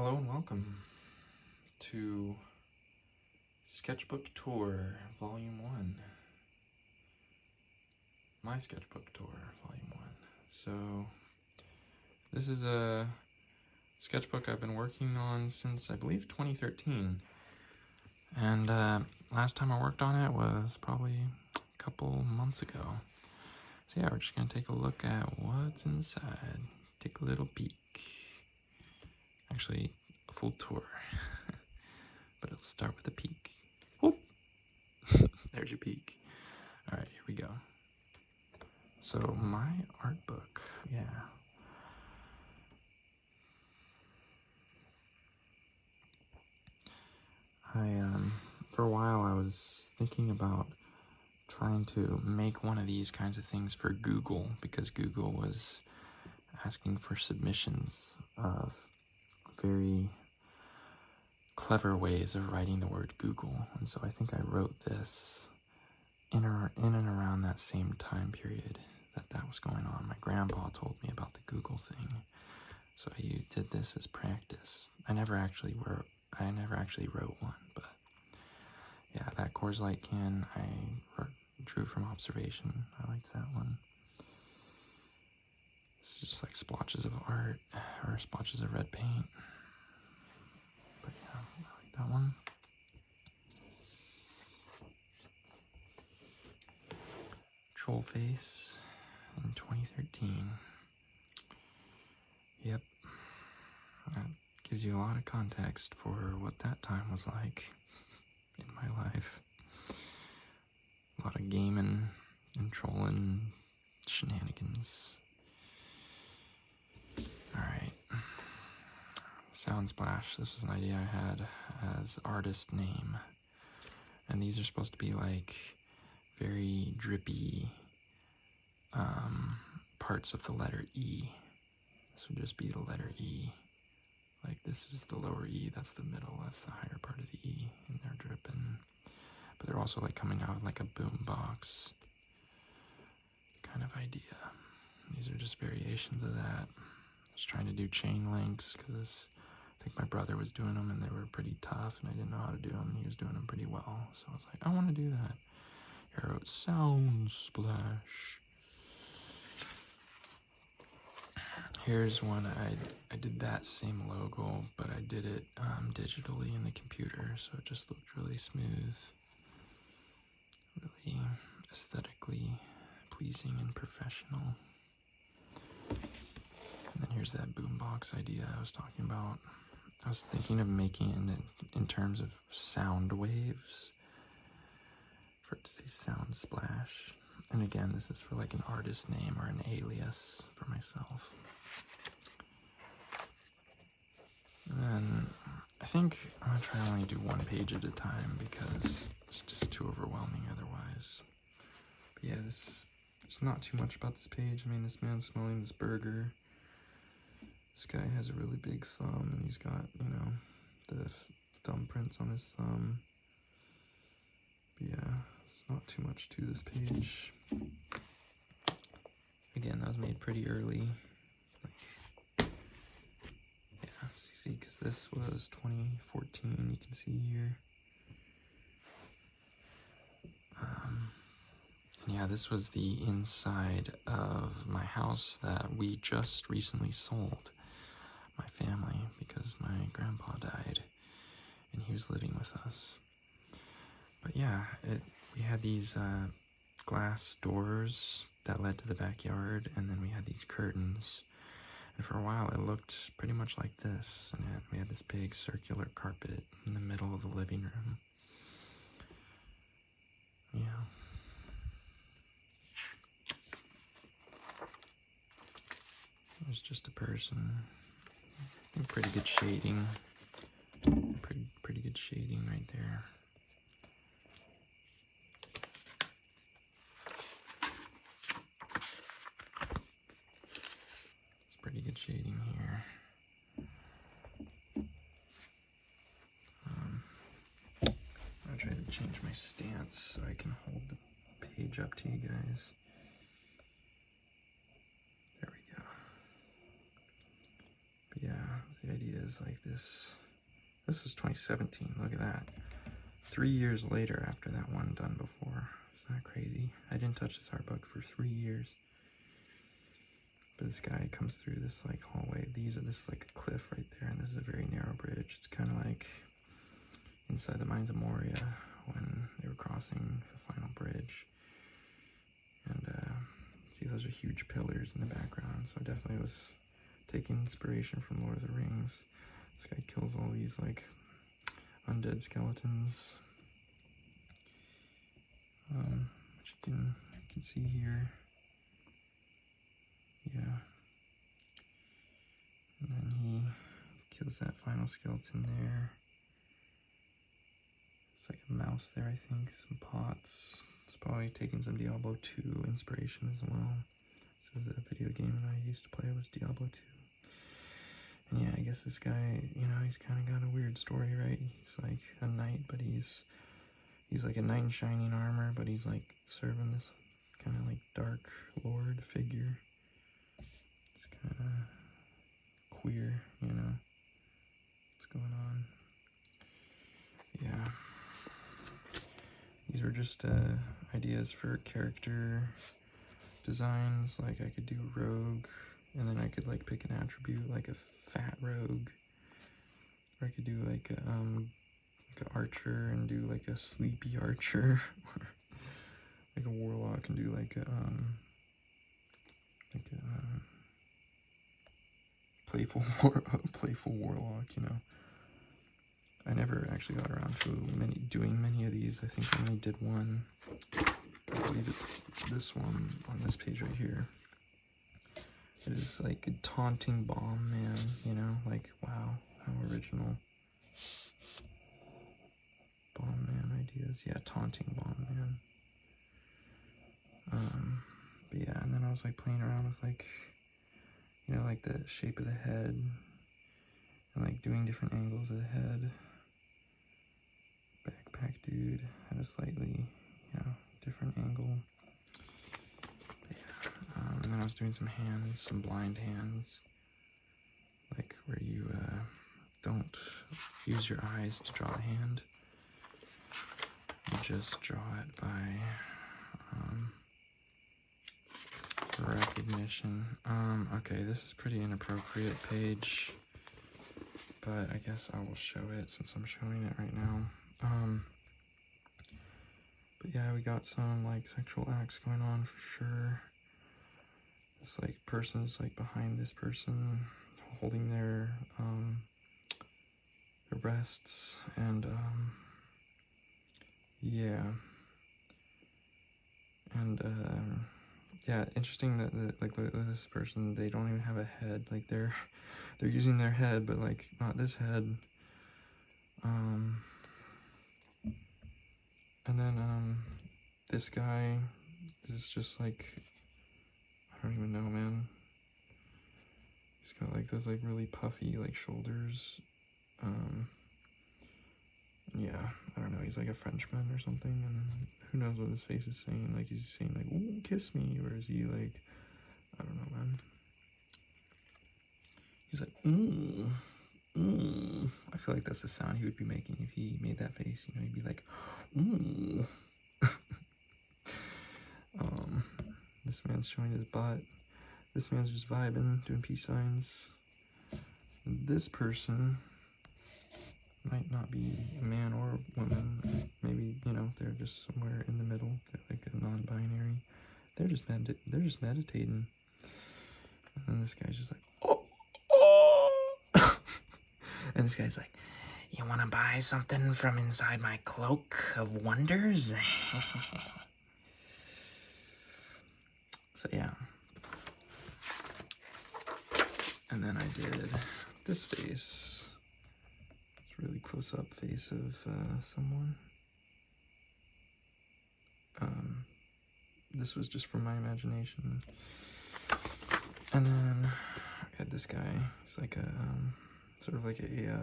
Hello and welcome to Sketchbook Tour Volume 1. My Sketchbook Tour Volume 1. So, this is a sketchbook I've been working on since, I believe, 2013. And last time I worked on it was probably a couple months ago. So yeah, we're just going to take a look at what's inside. Take a little peek. Actually, a full tour. But it'll start with a peek. Whoop! There's your peek. Alright, here we go. So, my art book, yeah. For a while I was thinking about trying to make one of these kinds of things for Google, because Google was asking for submissions of very clever ways of writing the word Google, and so I think I wrote this in and around that same time period that was going on. My grandpa told me about the Google thing, so I did this as practice. I never actually wrote one, but yeah, that Coors Light can I drew from observation. I liked that one. It's just like splotches of art or splotches of red paint. But yeah, I like that one. Troll face in 2013. Yep. That gives you a lot of context for what that time was like in my life. A lot of gaming and trolling shenanigans. Alright. Sound Splash. This is an idea I had as artist name. And these are supposed to be like very drippy parts of the letter E. This would just be the letter E. Like this is the lower E, that's the middle, that's the higher part of the E, and they're dripping. But they're also like coming out of like a boom box kind of idea. These are just variations of that. I was trying to do chain links because I think my brother was doing them and they were pretty tough and I didn't know how to do them. He was doing them pretty well, so I was like, I want to do that. Here I wrote Sound Splash. Here's one, I did that same logo, but I did it digitally in the computer, so it just looked really smooth, really aesthetically pleasing and professional. And then here's that boombox idea I was talking about. I was thinking of making it in terms of sound waves, for it to say Sound Splash. And again, this is for like an artist name or an alias for myself. And then I think I'm gonna try to only do one page at a time because it's just too overwhelming otherwise. But yeah, there's not too much about this page. I mean, this man's smelling this burger. This guy has a really big thumb and he's got, you know, the thumbprints on his thumb. But yeah, it's not too much to this page. Again, that was made pretty early. Like, yeah, so you see, because this was 2014, you can see here. And yeah, this was the inside of my house that we just recently sold, my family, because my grandpa died and he was living with us. But yeah, we had these glass doors that led to the backyard, and then we had these curtains. And for a while it looked pretty much like this, and we had this big circular carpet in the middle of the living room. Yeah. There's just a person. I think pretty good shading. Pretty good shading right there. It's pretty good shading here. I'll try to change my stance so I can hold the page up to you guys. There we go. But yeah, the idea is like this was 2017, look at that. 3 years later after that one done before. Isn't that crazy? I didn't touch this art book for 3 years. But this guy comes through this like hallway. This is like a cliff right there, and this is a very narrow bridge. It's kind of like inside the Mines of Moria when they were crossing the final bridge. And see, those are huge pillars in the background, so I definitely was taking inspiration from Lord of the Rings. This guy kills all these like undead skeletons, which you can see here. Yeah. And then he kills that final skeleton there. It's like a mouse there, I think. Some pots. It's probably taking some Diablo 2 inspiration as well. This is a video game that I used to play, was Diablo 2. And yeah, I guess this guy, you know, he's kind of got a weird story, right? He's like a knight, but he's like a knight in shining armor, but he's like serving this kind of like dark lord figure. It's kind of queer, you know, what's going on. Yeah. These were just ideas for character designs. Like I could do rogue, and then I could like pick an attribute like a fat rogue, or I could do like an archer and do like a sleepy archer, or like a warlock and do like a playful warlock, you know. I never actually got around to doing many of these. I think I only did one. I believe it's this one on this page right here. It is like a taunting bomb man, you know, like wow, how original. Bomb man ideas, yeah, taunting bomb man. But yeah, and then I was like playing around with like, you know, like the shape of the head, and like doing different angles of the head. Backpack dude had a slightly, you know, different angle. But yeah, and then I was doing some hands, some blind hands, like where you don't use your eyes to draw a hand. You just draw it by recognition. Okay, this is pretty inappropriate page, but I guess I will show it since I'm showing it right now. But yeah, we got some like sexual acts going on for sure. This like person's like behind this person, holding their breasts, and yeah, and yeah, interesting that like this person, they don't even have a head. Like they're using their head, but like not this head. And then this guy is just like, I don't even know, man. He's got like those like really puffy like shoulders. Yeah, I don't know, he's like a Frenchman or something, and who knows what his face is saying. Like he's saying like, ooh, kiss me, or is he like, I don't know, man. He's like, ooh, ooh. I feel like that's the sound he would be making if he made that face, you know. He'd be like, ooh. This man's showing his butt. This man's just vibing, doing peace signs. This person might not be a man or a woman. Maybe, you know, they're just somewhere in the middle. They're like a non-binary. They're just meditating. And then this guy's just like, oh, oh. And this guy's like, you want to buy something from inside my cloak of wonders? So yeah. And then I did this face. It's a really close-up face of someone. This was just from my imagination. And then I had this guy. He's like a sort of like a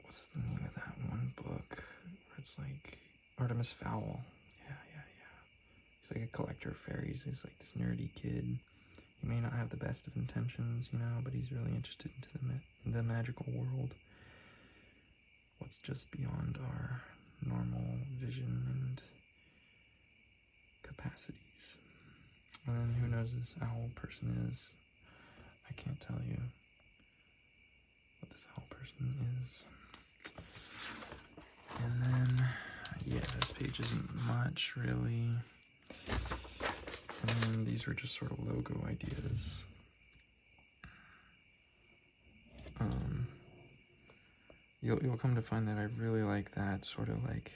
what's the name of that one book where it's like Artemis Fowl? Yeah. He's like a collector of fairies. He's like this nerdy kid. He may not have the best of intentions, you know, but he's really interested into the magical world. What's just beyond our normal vision and capacities. And then who knows this owl person is? I can't tell you what this owl person is. And then, yeah, this page isn't much, really. And then these were just sort of logo ideas. You'll come to find that I really like that sort of like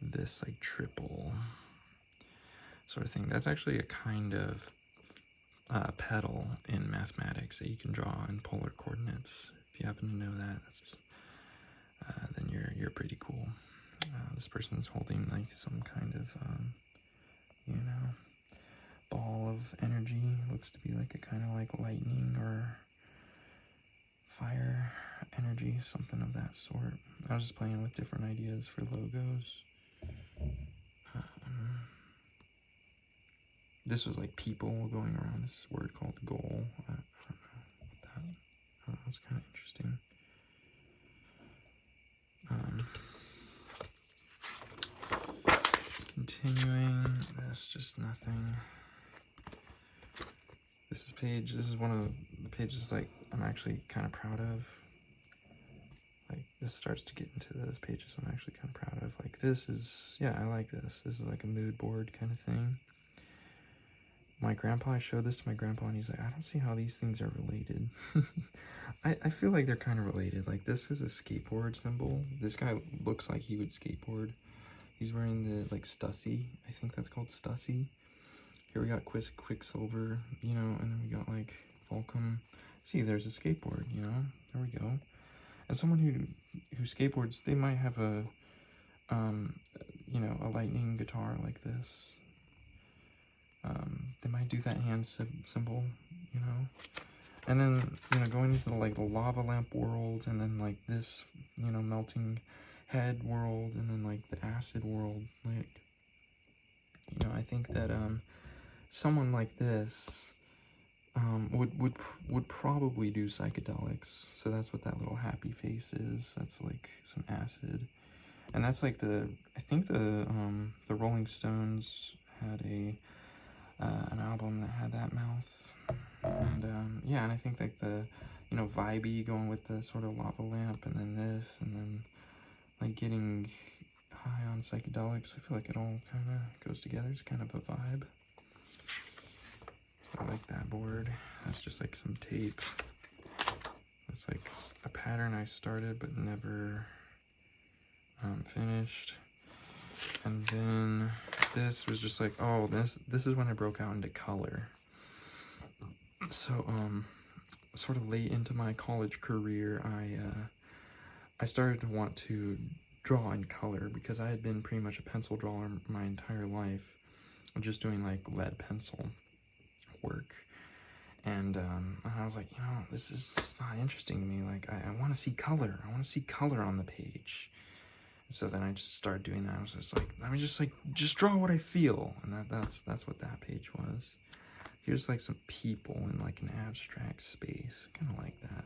this like triple sort of thing. That's actually a kind of pedal in mathematics that you can draw in polar coordinates. If you happen to know that, then you're pretty cool. This person's holding like some kind of you know, ball of energy. Looks to be like a kind of like lightning or fire energy, something of that sort. I was just playing with different ideas for logos. This was like people going around this word called goal. I don't know what that. I don't know, it's kind of interesting. Continuing, that's just nothing. This is one of the pages like I'm actually kind of proud of. Like this starts to get into those pages I'm actually kind of proud of. Like this is, yeah, I like this. This is like a mood board kind of thing. My grandpa, I showed this to my grandpa and he's like, I don't see how these things are related. I feel like they're kind of related. Like this is a skateboard symbol. This guy looks like he would skateboard. He's wearing the like Stussy. I think that's called Stussy. Here we got Quicksilver, you know, and then we got like Volcom. See, there's a skateboard, you know. There we go. And someone who skateboards, they might have a you know, a lightning guitar like this. They might do that hand symbol, you know. And then, you know, going into the lava lamp world, and then like this, you know, melting head world, and then like the acid world. Like, you know, I think that someone like this would probably do psychedelics. So that's what that little happy face is. That's like some acid. And that's like I think the Rolling Stones had an album that had that mouth. And yeah, and I think like the, you know, vibey going with the sort of lava lamp, and then this, and then like getting high on psychedelics. I feel like it all kind of goes together. It's kind of a vibe. So I like that board. That's just like some tape. It's like a pattern I started but never finished. And then this was just like, oh, this is when I broke out into color. So sort of late into my college career, I started to want to draw in color, because I had been pretty much a pencil drawer my entire life, just doing like lead pencil work. And I was like, you know, this is just not interesting to me. Like, I want to see color. I want to see color on the page. So then I just started doing that. I was just like, let me just draw what I feel. And that's what that page was. Here's like some people in like an abstract space. I kind of like that.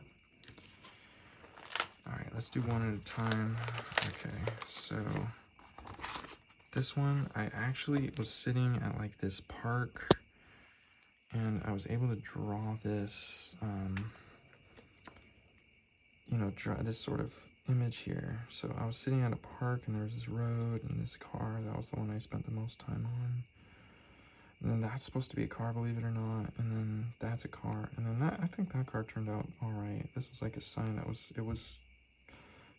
All right, let's do one at a time. Okay, so this one, I actually was sitting at like this park, and I was able to draw this, you know, draw this sort of image here. So I was sitting at a park, and there was this road and this car. That was the one I spent the most time on. And then that's supposed to be a car, believe it or not. And then that's a car. And then I think that car turned out all right. This was like a sign it was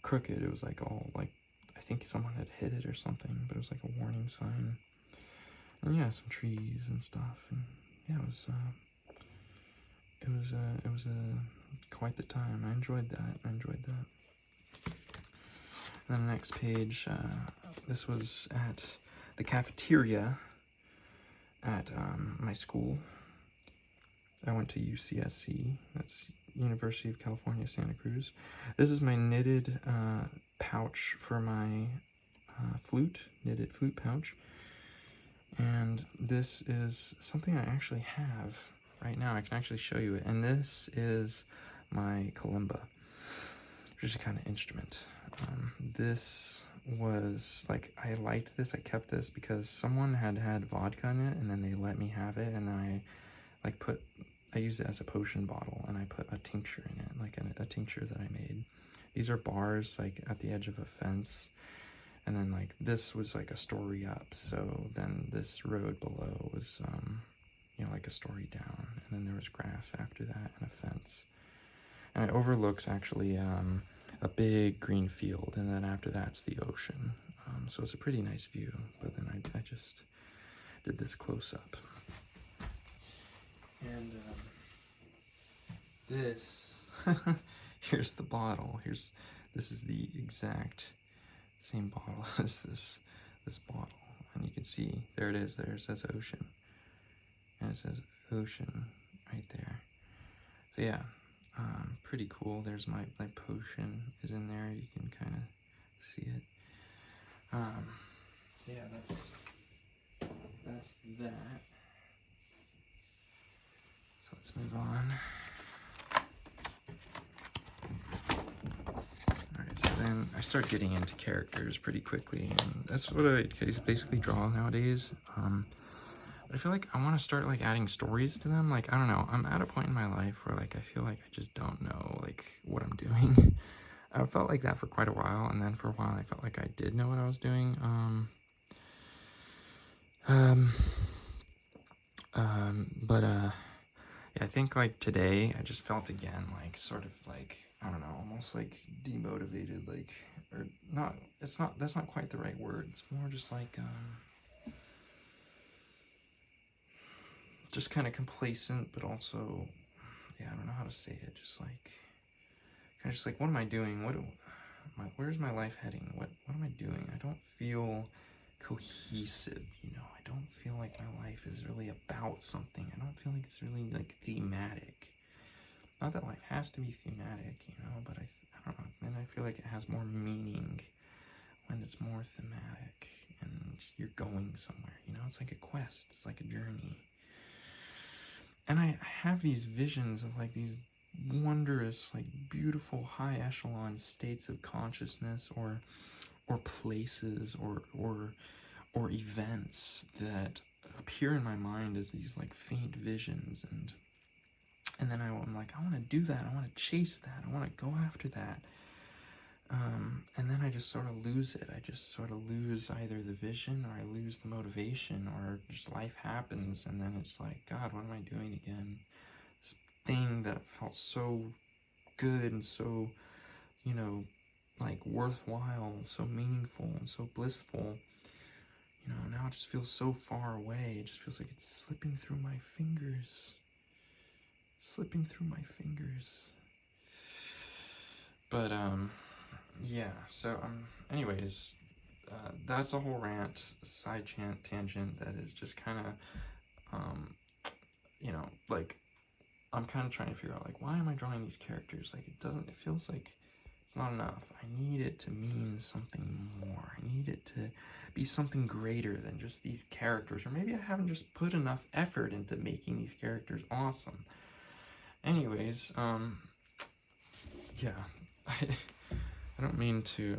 crooked. It was like all like, I think someone had hit it or something, but it was like a warning sign. And yeah, some trees and stuff. And yeah, it was quite the time. I enjoyed that. And then the next page, this was at the cafeteria at my school. I went to UCSC, that's University of California, Santa Cruz. This is my knitted pouch for my flute, knitted flute pouch. And this is something I actually have. right now. I can actually show you it. And this is my kalimba, which is a kind of instrument. This was like, I liked this. I kept this because someone had vodka in it, and then they let me have it, and then I used it as a potion bottle, and I put a tincture in it, like a tincture that I made. These are bars like at the edge of a fence, and then like this was like a story up, so then this road below was you know, like a story down, and then there was grass after that and a fence, and it overlooks actually a big green field, and then after that's the ocean. So it's a pretty nice view, but then I just did this close up. And this, here's the bottle. This is the exact same bottle as this bottle. And you can see, there it is, there it says ocean. And it says ocean right there. So yeah, pretty cool. There's my potion is in there. You can kind of see it. So yeah, that's that. So let's move on. Alright, so then I start getting into characters pretty quickly, and that's what I basically draw nowadays. But I feel like I want to start like adding stories to them. Like, I don't know, I'm at a point in my life where like I feel like I just don't know like what I'm doing. I felt like that for quite a while, and then for a while I felt like I did know what I was doing. Yeah, I think like today I just felt again like sort of like, I don't know, almost like demotivated, like, or not, that's not quite the right word. It's more just like just kind of complacent, but also, yeah, I don't know how to say it, just like kind of just like, what am I doing? Where's my life heading? What am I doing? I don't feel cohesive, you know. I don't feel like my life is really about something. I don't feel like it's really like thematic. Not that life has to be thematic, you know, but I don't know. Then I feel like it has more meaning when it's more thematic and you're going somewhere, you know. It's like a quest. It's like a journey. And I have these visions of like these wondrous, like beautiful high echelon states of consciousness, or places, or events that appear in my mind as these like faint visions, and then I'm like, I want to do that, I want to chase that, I want to go after that, and then I just sort of lose it. I just sort of lose either the vision, or I lose the motivation, or just life happens, and then it's like, God, what am I doing again? This thing that felt so good and so, you know, like worthwhile, so meaningful and so blissful, you know, now it just feels so far away. It just feels like it's slipping through my fingers. Slipping through my fingers. But, yeah, so, anyways, that's a whole rant, side tangent that is just kind of, you know, like, I'm kind of trying to figure out, like, why am I drawing these characters? Like, it feels like it's not enough. I need it to mean something more. I need it to be something greater than just these characters. Or maybe I haven't just put enough effort into making these characters awesome. Anyways, yeah, I don't mean to,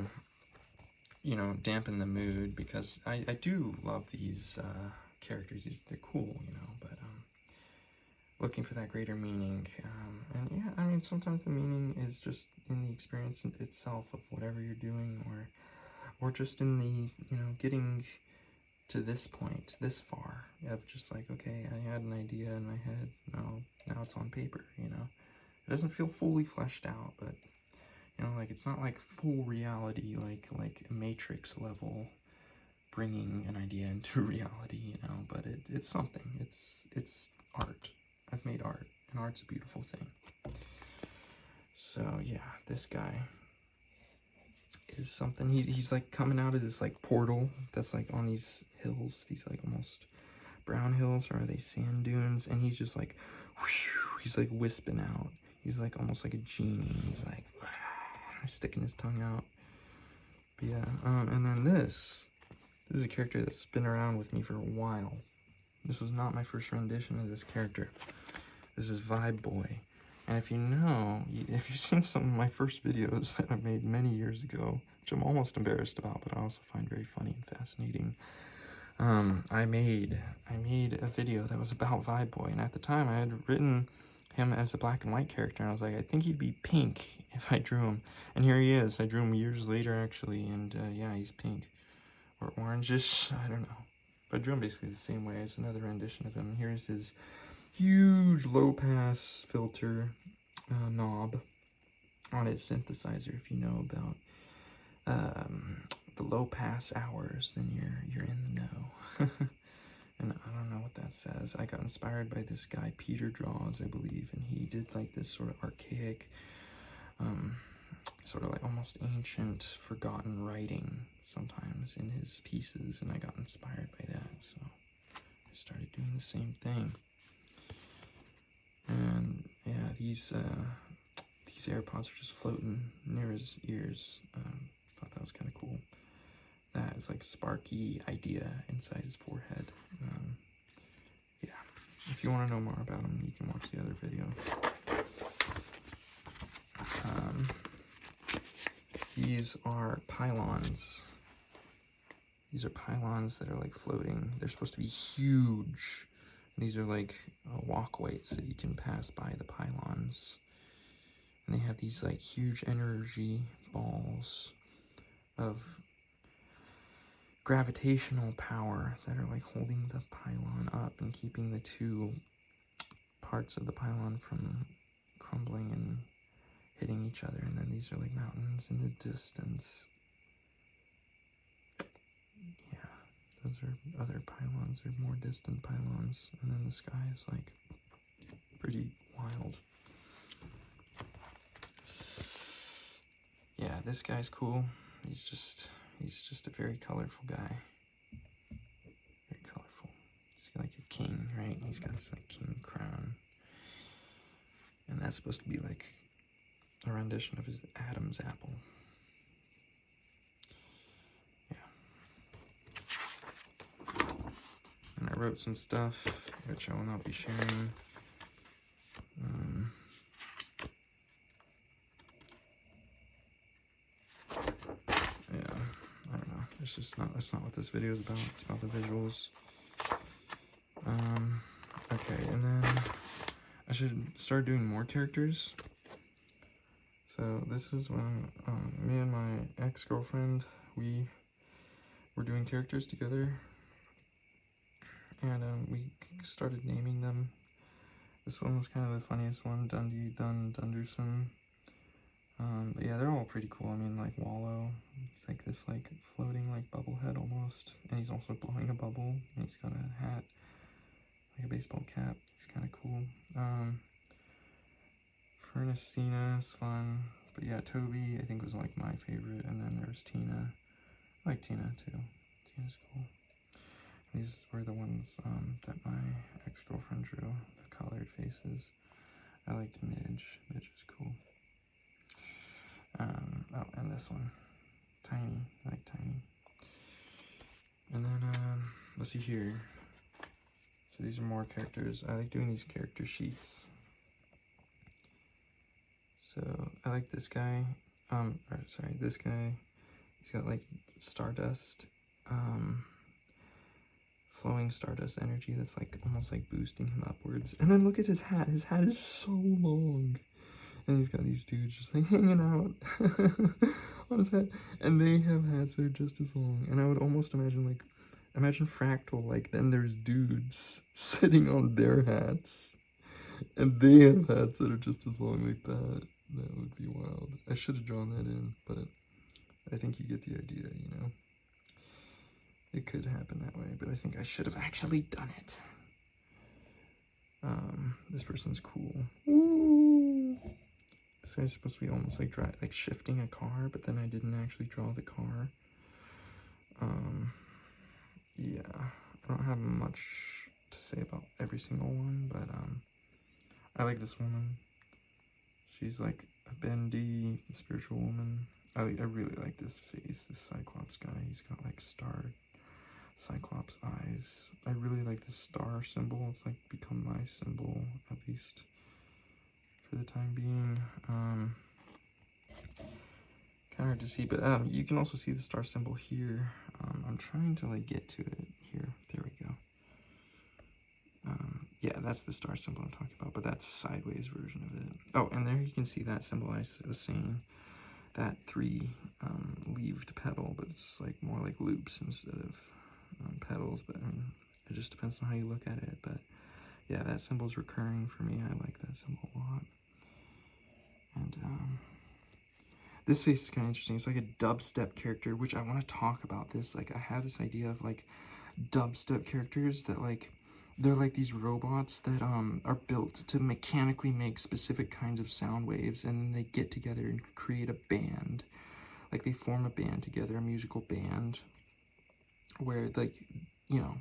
you know, dampen the mood, because I do love these characters. They're cool, you know, but looking for that greater meaning, and yeah, I mean, sometimes the meaning is just in the experience itself of whatever you're doing, or just in the, you know, getting to this point, this far, of just like, okay, I had an idea in my head, now it's on paper, you know. It doesn't feel fully fleshed out, but, you know, like, it's not like full reality, like a Matrix level bringing an idea into reality, you know, but it's something. It's art. I've made art, and art's a beautiful thing. So yeah, this guy is something. He's like coming out of this like portal that's like on these hills, these like almost brown hills, or are they sand dunes? And he's just like, whew, he's like wisping out. He's like almost like a genie. He's like sticking his tongue out. But yeah, and then this is a character that's been around with me for a while. This was not my first rendition of this character. This is Vibe Boy. And if if you've seen some of my first videos that I made many years ago, which I'm almost embarrassed about, but I also find very funny and fascinating, I made a video that was about Vibe Boy, and at the time I had written him as a black and white character, and I was like, I think he'd be pink if I drew him. And here he is. I drew him years later, actually, and yeah, he's pink. Or orangish, I don't know. But I drew him basically the same way as another rendition of him. Here's his huge low-pass filter knob on his synthesizer. If you know about the low-pass hours, then you're in the know. And I don't know what that says. I got inspired by this guy, Peter Draws, I believe, and he did like this sort of archaic, sort of like almost ancient, forgotten writing sometimes in his pieces, and I got inspired by that, so I started doing the same thing. And yeah, these AirPods are just floating near his ears. Thought that was kind of cool. That is like sparky idea inside his forehead. Yeah, if you want to know more about him, you can watch the other video. These are pylons. These are pylons that are like floating. They're supposed to be huge. These are like walkways that you can pass by the pylons. And they have these like huge energy balls of gravitational power that are like holding the pylon up and keeping the two parts of the pylon from crumbling and hitting each other. And then these are like mountains in the distance. Yeah, those are other pylons, or more distant pylons. And then the sky is like pretty wild. Yeah, this guy's cool. He's just a very colorful guy. Very colorful. He's like a king, right? He's got this like king crown. And that's supposed to be like a rendition of his Adam's apple. Yeah. And I wrote some stuff, which I will not be sharing. Yeah, I don't know. That's not what this video is about. It's about the visuals. Okay, and then I should start doing more characters. So this was when me and my ex-girlfriend, we were doing characters together, and we started naming them. This one was kind of the funniest one, Dundee Dun Dunderson. But yeah, they're all pretty cool. I mean, like Wallow, he's like this like floating like bubble head almost, and he's also blowing a bubble, and he's got a hat, like a baseball cap. He's kind of cool. Furnacina is fun, but yeah, Toby I think was like my favorite, and then there's Tina. I like Tina too. Tina's cool. These were the ones that my ex-girlfriend drew, the colored faces. I liked Midge. Midge is cool. Oh, and this one, Tiny. I like Tiny. And then let's see here. So these are more characters. I like doing these character sheets. So I like this guy. This guy. He's got like stardust, flowing stardust energy that's like almost like boosting him upwards. And then look at his hat. His hat is so long. And he's got these dudes just like hanging out on his head. And they have hats that are just as long. And I would almost imagine fractal, like then there's dudes sitting on their hats. And they have hats that are just as long like that. That would be wild. I should have drawn that in, but I think you get the idea, you know. It could happen that way, but I think I should have actually done it. This person's cool. Ooh. This guy's supposed to be almost like shifting a car, but then I didn't actually draw the car. Yeah, I don't have much to say about every single one, but I like this woman. She's like a bendy spiritual woman. I really like this face, this Cyclops guy. He's got like Cyclops eyes. I really like the star symbol. It's like become my symbol, at least for the time being. Kind of hard to see, but you can also see the star symbol here. I'm trying to like get to it here. There we go. Yeah, that's the star symbol I'm talking about, but that's a sideways version of it. Oh, and there you can see that symbol I was saying, that three-leaved petal, but it's like more like loops instead of petals. But I mean, it just depends on how you look at it. But yeah, that symbol's recurring for me. I like that symbol a lot. And this face is kind of interesting. It's like a dubstep character, which I want to talk about this. Like, I have this idea of like dubstep characters that like, they're like these robots that are built to mechanically make specific kinds of sound waves, and then they get together and create a band. Like, they form a band together, a musical band, where like, you know,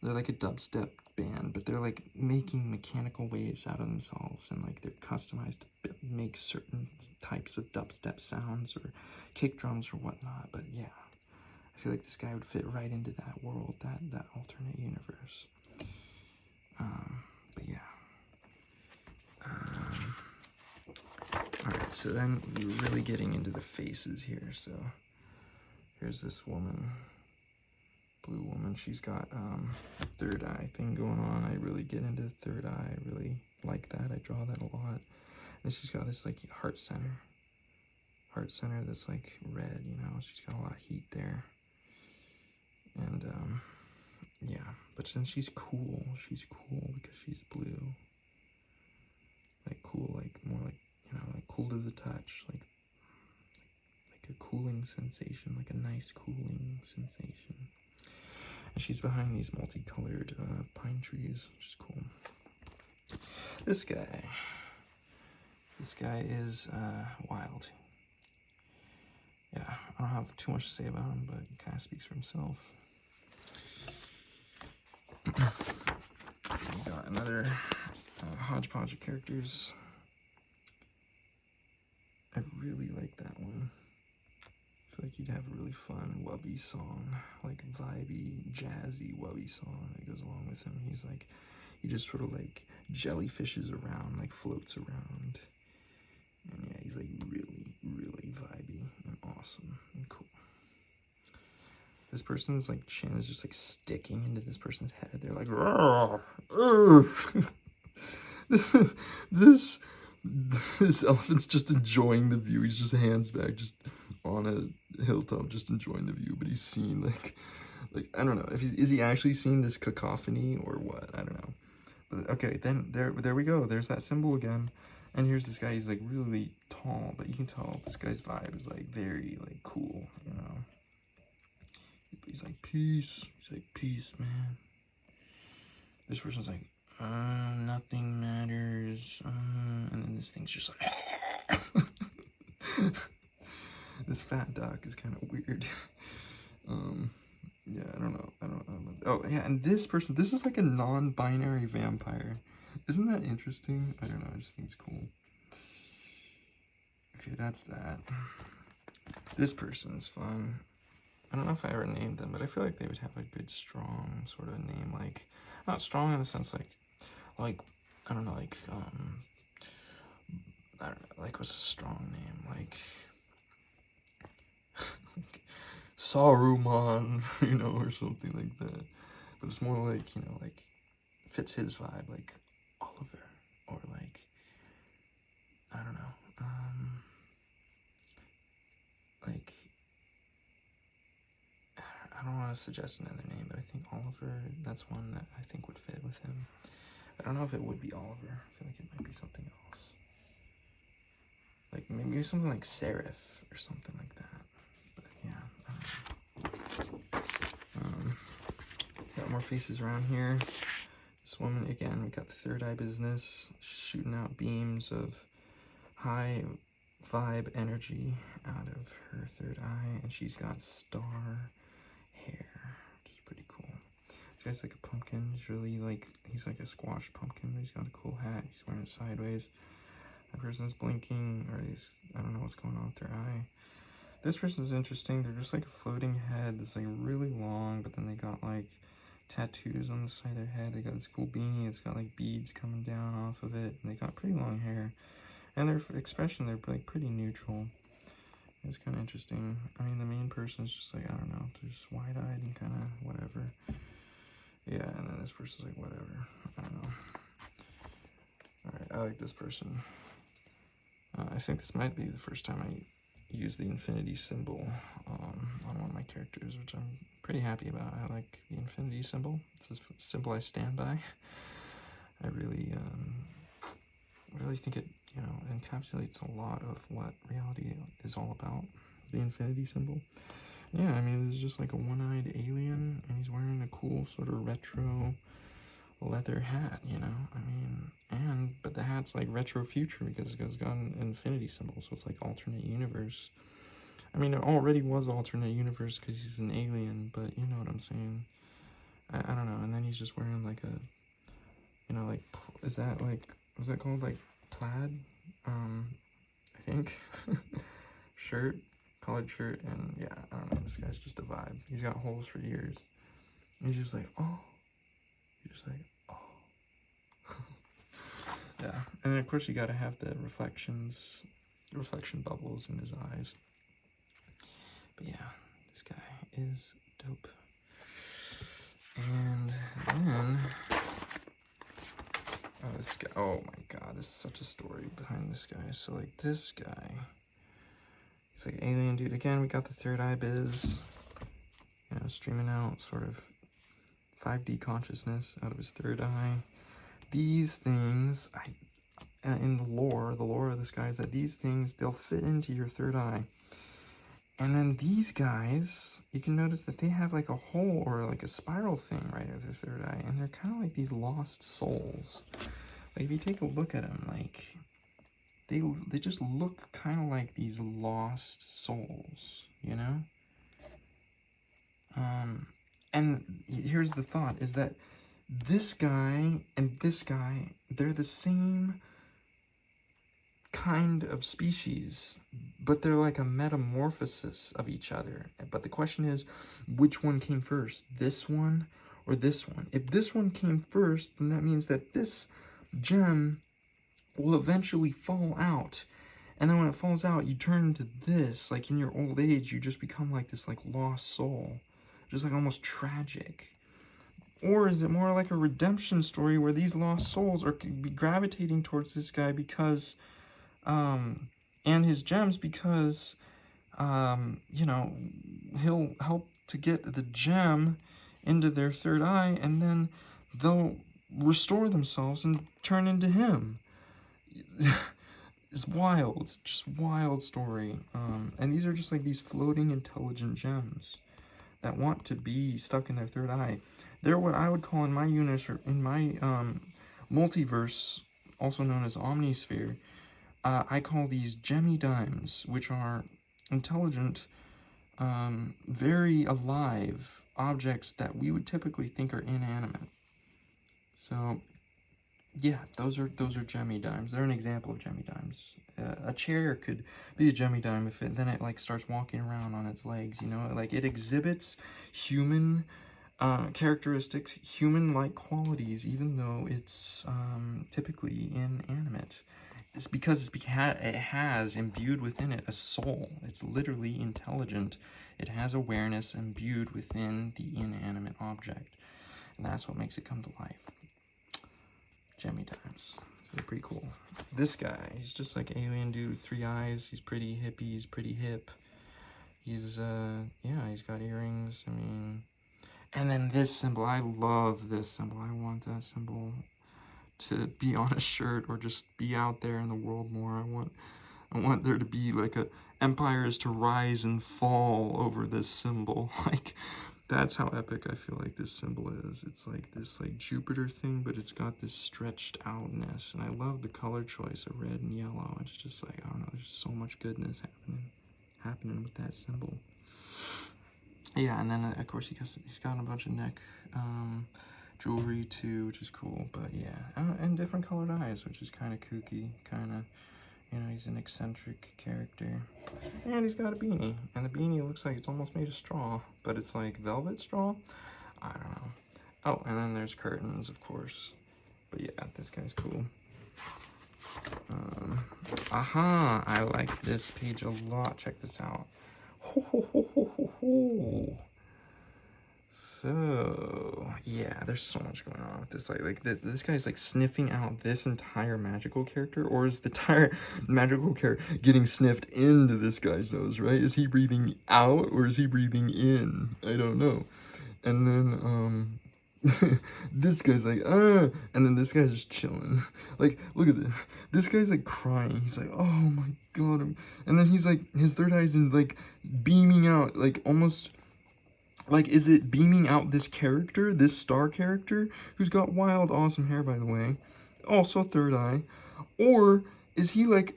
they're like a dubstep band, but they're like making mechanical waves out of themselves, and like they're customized to make certain types of dubstep sounds or kick drums or whatnot. But yeah, I feel like this guy would fit right into that world, that alternate universe. But yeah. Alright, so then we're really getting into the faces here. So here's this woman, blue woman. She's got a third eye thing going on. I really get into the third eye. I really like that. I draw that a lot. And she's got this like heart center that's like red, you know. She's got a lot of heat there. And yeah, but then she's cool because she's blue. Like cool, like more like, you know, like cool to the touch, like a cooling sensation, like a nice cooling sensation. And she's behind these multicolored pine trees, which is cool. This guy is wild. Yeah, I don't have too much to say about him, but he kind of speaks for himself. We got another hodgepodge of characters. I really like that one. I feel like he'd have a really fun wubby song, like vibey, jazzy wubby song that goes along with him. He's like, he just sort of like jellyfishes around, like floats around. And yeah, he's like really, really vibey and awesome and cool. This person's like chin is just like sticking into this person's head. They're like, this elephant's just enjoying the view. He's just hands back, just on a hilltop, just enjoying the view. But he's seeing like I don't know if is he actually seeing this cacophony or what? I don't know. But okay, then there we go. There's that symbol again. And here's this guy. He's like really tall, but you can tell this guy's vibe is like very like cool, you know. He's like, peace. He's like, peace, man. This person's like, nothing matters. And then this thing's just like, this fat duck is kind of weird. Yeah, I don't know. Oh, yeah, and this person, this is like a non-binary vampire. Isn't that interesting? I don't know. I just think it's cool. Okay, that's that. This person is fun. I don't know if I ever named them, but I feel like they would have a good, strong sort of name. Like, not strong in the sense like, I don't know, like, I don't know, like, what's a strong name? Like Saruman, you know, or something like that. But it's more like, you know, like, fits his vibe, like Oliver, or like, I don't know, like, I don't want to suggest another name, but I think Oliver, that's one that I think would fit with him. I don't know if it would be Oliver. I feel like it might be something else. Like, maybe something like Seraph or something like that. But yeah, got more faces around here. This woman, again, we got the third eye business, shooting out beams of high vibe energy out of her third eye, and she's got star hair, which is pretty cool. This guy's like a pumpkin. He's really like, he's like a squash pumpkin, but he's got a cool hat. He's wearing it sideways. That person's blinking, or he's, I don't know what's going on with their eye. This person's interesting. They're just like a floating head that's like really long, but then they got like tattoos on the side of their head. They got this cool beanie. It's got like beads coming down off of it. And they got pretty long hair. And their expression, they're like pretty neutral. It's kind of interesting. I mean, the main person's just like, I don't know, they're just wide-eyed and kind of whatever. Yeah, and then this person's like, whatever. I don't know. Alright, I like this person. I think this might be the first time I use the infinity symbol on one of my characters, which I'm pretty happy about. I like the infinity symbol. It's a symbol I stand by. I really think it, you know, encapsulates a lot of what reality is all about. The infinity symbol. Yeah, I mean, this is just like a one-eyed alien, and he's wearing a cool sort of retro leather hat, you know? I mean, but the hat's like retro future because it's got an infinity symbol, so it's like alternate universe. I mean, it already was alternate universe because he's an alien, but you know what I'm saying. I don't know. And then he's just wearing like a, you know, like, is that like, what's that called? Like plaid? I think. Shirt, collared shirt, and yeah, I don't know. This guy's just a vibe. He's got holes for ears. And he's just like, oh. You're just like, oh. Yeah, and then of course you gotta have the reflection bubbles in his eyes. But yeah, this guy is dope. And then, oh, this guy, oh my god, there's such a story behind this guy. So like this guy, he's like alien dude. Again, we got the third eye biz, you know, streaming out sort of 5D consciousness out of his third eye. These things, in the lore of this guy is that these things, they'll fit into your third eye. And then these guys, you can notice that they have like a hole or like a spiral thing right at their third eye. And they're kind of like these lost souls. Like if you take a look at them, like they just look kind of like these lost souls, you know? And here's the thought, is that this guy and this guy, they're the same kind of species, but they're like a metamorphosis of each other. But the question is, which one came first, this one or this one? If this one came first, then that means that this gem will eventually fall out. And then when it falls out, you turn into this. Like in your old age, you just become like this like lost soul. Just like almost tragic. Or is it more like a redemption story where these lost souls are gravitating towards this guy because, and his gems because, you know, he'll help to get the gem into their third eye, and then they'll restore themselves and turn into him. It's wild, just wild story. And these are just like these floating intelligent gems that want to be stuck in their third eye. They're what I would call in my universe, or in my multiverse, also known as Omnisphere, I call these gemmy dimes, which are intelligent, very alive objects that we would typically think are inanimate. So yeah, those are gemmy dimes. They're an example of gemmy dimes. A chair could be a gemmy dime if then it like starts walking around on its legs, you know, like it exhibits human characteristics, human-like qualities, even though it's typically inanimate. It's because it has imbued within it a soul. It's literally intelligent. It has awareness imbued within the inanimate object, and that's what makes it come to life. Gemmy dimes. So they're pretty cool. This guy, he's just like alien dude with 3 eyes. He's pretty hippie. He's pretty hip. He's yeah, he's got earrings. I mean, and then this symbol. I love this symbol. I want that symbol to be on a shirt or just be out there in the world more. I want there to be like a empires to rise and fall over this symbol. Like, that's how epic I feel like this symbol is. It's like this like Jupiter thing, but it's got this stretched outness. And I love the color choice of red and yellow. It's just like, I don't know, there's so much goodness happening with that symbol. Yeah, and then of course he's got a bunch of neck jewelry too, which is cool. But yeah, and different colored eyes, which is kind of kooky. Kind of, you know, he's an eccentric character. And he's got a beanie. And the beanie looks like it's almost made of straw, but it's like velvet straw? I don't know. Oh, and then there's curtains, of course. But yeah, this guy's cool. Aha! I like this page a lot. Check this out. Ho, ho, ho, ho, ho, ho. So, yeah, there's so much going on with this. This guy's like sniffing out this entire magical character, or is the entire magical character getting sniffed into this guy's nose, right? Is he breathing out or is he breathing in? I don't know. And then, this guy's like, and then this guy's just chilling. Like, look at this. This guy's like crying. He's like, oh my god. And then he's like, his third eye's in like beaming out, like almost. Like, is it beaming out this character, this star character, who's got wild, awesome hair, by the way, also third eye, or is he like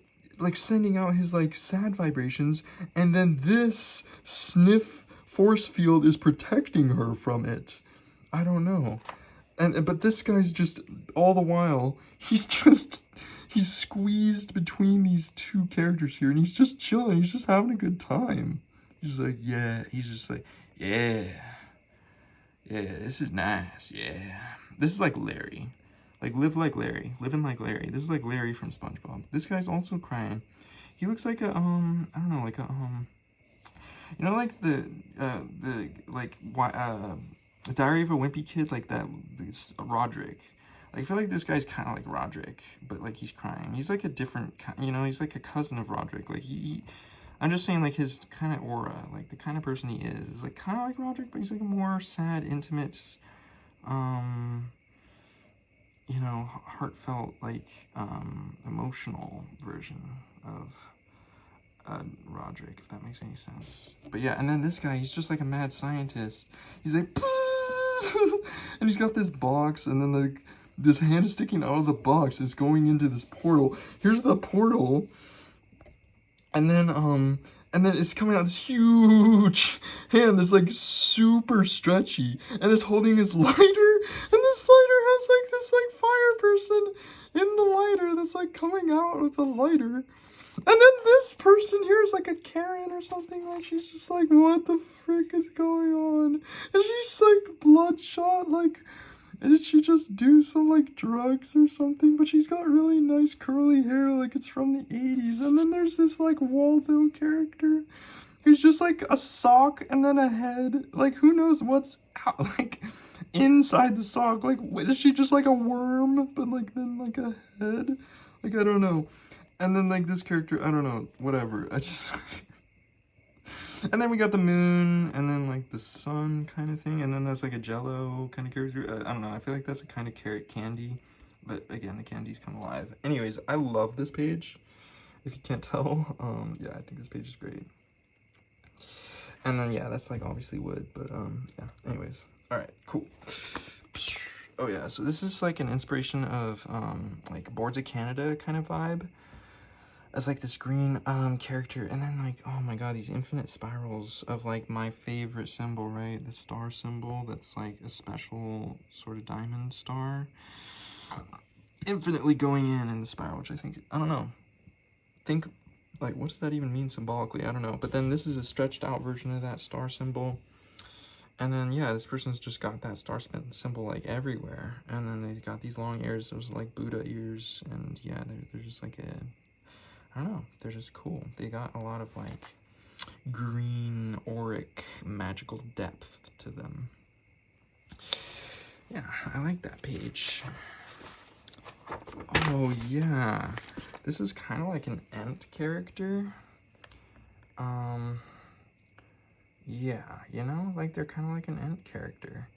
sending out his like sad vibrations, and then this sniff force field is protecting her from it? I don't know. But this guy's just all the while he's squeezed between these two characters here, and he's just chilling. He's just having a good time. He's like, yeah. He's just like, yeah, this is nice, yeah. This is like Larry. Like, living like Larry. This is like Larry from SpongeBob. This guy's also crying. He looks like a, I don't know, like a, you know, like the Diary of a Wimpy Kid, like that, Roderick. Like, I feel like this guy's kind of like Roderick, but like he's crying. He's like a different, you know, he's like a cousin of Roderick. Like, I'm just saying, like, his kind of aura, like, the kind of person he is like, kind of like Roderick, but he's, like, a more sad, intimate, you know, heartfelt, like, emotional version of Roderick, if that makes any sense. But, yeah, and then this guy, he's just, like, a mad scientist. He's, like, and he's got this box, and then, like, this hand is sticking out of the box. It's going into this portal. Here's the portal. And then it's coming out this huge hand that's like super stretchy, and it's holding his lighter, and this lighter has like this like fire person in the lighter that's like coming out with the lighter. And then this person here is like a Karen or something, like she's just like, what the frick is going on? And she's like bloodshot, like, did she just do some, like, drugs or something? But she's got really nice curly hair, like it's from the 80s. And then there's this, like, Waldo character who's just, like, a sock and then a head. Like, who knows what's out, like, inside the sock? Like, is she just, like, a worm, but, like, then, like, a head? Like, I don't know. And then, like, this character, I don't know, whatever. I just... And then we got the moon, and then, like, the sun kind of thing, and then that's, like, a Jell-O kind of character. I don't know, I feel like that's a kind of carrot candy, but, again, the candy's come alive. Anyways, I love this page, if you can't tell. Yeah, I think this page is great. And then, yeah, that's, like, obviously wood, but, yeah, anyways. Alright, cool. Oh, yeah, so this is, like, an inspiration of, like, Boards of Canada kind of vibe. As like this green character, and then like, oh my god, these infinite spirals of like my favorite symbol, right? The star symbol that's like a special sort of diamond star infinitely going in the spiral, which I think, I don't know, like, what does that even mean symbolically? I don't know. But then this is a stretched out version of that star symbol, and then yeah, this person's just got that star symbol like everywhere, and then they've got these long ears, those like Buddha ears, and yeah, they're just like a, I don't know, they're just cool. They got a lot of, like, green, auric, magical depth to them. Yeah, I like that page. Oh, yeah. This is kind of like an Ent character. Yeah, you know? Like, they're kind of like an Ent character.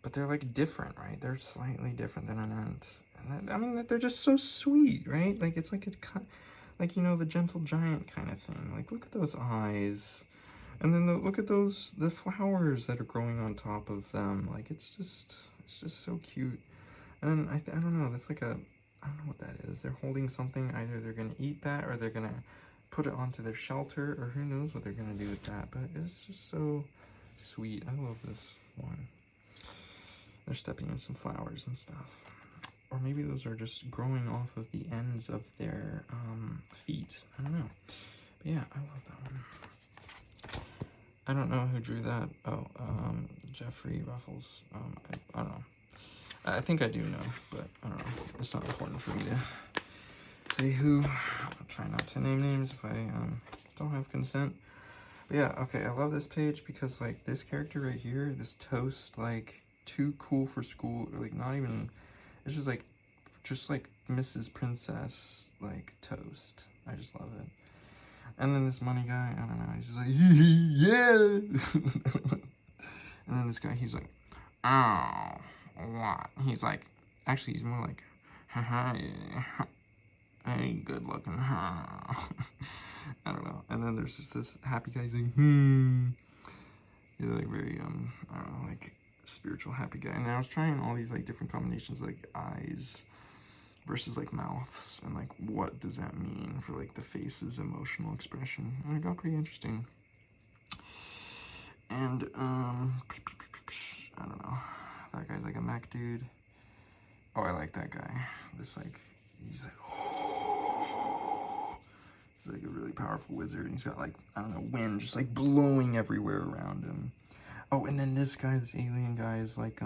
But they're, like, different, right? They're slightly different than an Ent. And I mean, they're just so sweet, right? Like, it's like a... Like, you know, the gentle giant kind of thing. Like, look at those eyes. And then look at the flowers that are growing on top of them. Like, it's just so cute. And I don't know, that's like a, I don't know what that is. They're holding something. Either they're going to eat that, or they're going to put it onto their shelter, or who knows what they're going to do with that. But it's just so sweet. I love this one. They're stepping in some flowers and stuff. or maybe those are just growing off of the ends of their feet. I don't know. But yeah, I love that one. I don't know who drew that. Oh, Jeffrey Ruffles. I don't know. I think I do know, but I don't know. It's not important for me to say who. I'll try not to name names if I don't have consent. But yeah, okay, I love this page because, like, this character right here, this Toast, like, too cool for school, or, like, not even, it's just like Mrs. Princess, like, Toast. I just love it. And then this money guy, I don't know, he's just like, yeah! And then this guy, he's like, oh, what? He's like, actually, he's more like, haha, yeah. Hey, good looking, huh? I don't know. And then there's just this happy guy saying, He's like very, I don't know, like spiritual happy guy. And I was trying all these like different combinations, like eyes versus like mouths, and like what does that mean for like the face's emotional expression. And it got pretty interesting. And, I don't know. That guy's like a mech dude. Oh, I like that guy. This like, he's like, he's like a really powerful wizard, and he's got like, I don't know, wind just like blowing everywhere around him. Oh, and then this guy, this alien guy is like,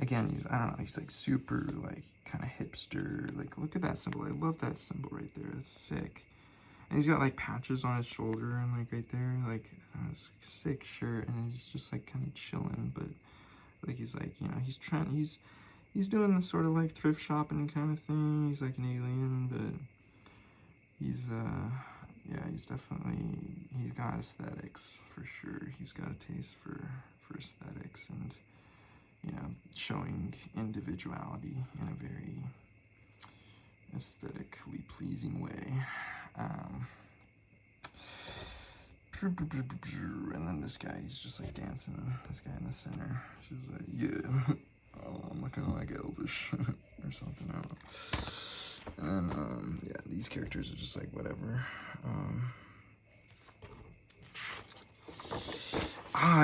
again, I don't know, he's like super like kind of hipster. Like, look at that symbol. I love that symbol right there. It's sick. And he's got like patches on his shoulder and like right there, like it's a sick shirt, and he's just like kind of chilling, but like he's like, you know, he's doing this sort of like thrift shopping kind of thing. He's like an alien, but he's yeah, he's got aesthetics for sure. He's got a taste for aesthetics, and you know, showing individuality in a very aesthetically pleasing way. And then this guy, he's just like dancing. This guy in the center, she's like, yeah, oh, I'm looking like Elvish or something. I don't know. And then, yeah, these characters are just like whatever.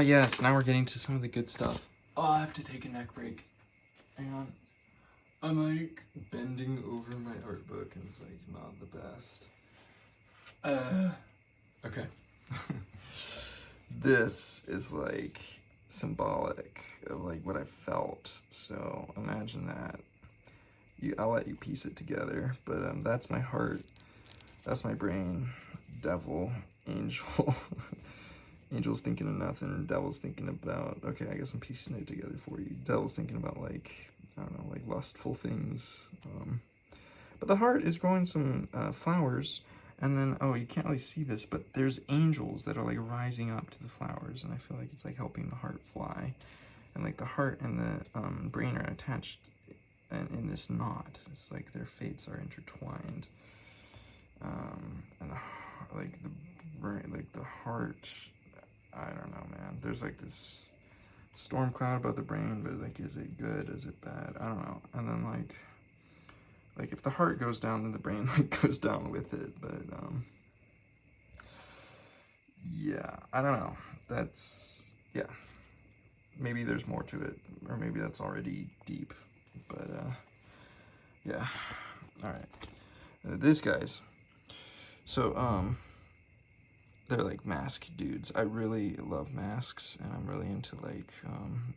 Yes, now we're getting to some of the good stuff. Oh, I have to take a neck break. Hang on. I'm like bending over my art book, and it's like not the best. Okay. This is like symbolic of like what I felt. So imagine that. I'll let you piece it together. But that's my heart. That's my brain. Devil, angel. Angel's thinking of nothing. Devil's thinking about. Okay, I guess I'm piecing it together for you. Devil's thinking about like, I don't know, like lustful things. But the heart is growing some flowers. And then, oh, you can't really see this, but there's angels that are like rising up to the flowers, and I feel like it's like helping the heart fly. And like the heart and the brain are attached in this knot. It's like their fates are intertwined. And the heart, I don't know, man. There's like this storm cloud above the brain, but like, is it good? Is it bad? I don't know. And then like if the heart goes down, then the brain like goes down with it. But yeah, I don't know. That's, yeah, maybe there's more to it, or maybe that's already deep. But yeah, all right. These guys, so they're like mask dudes. I really love masks, and I'm really into like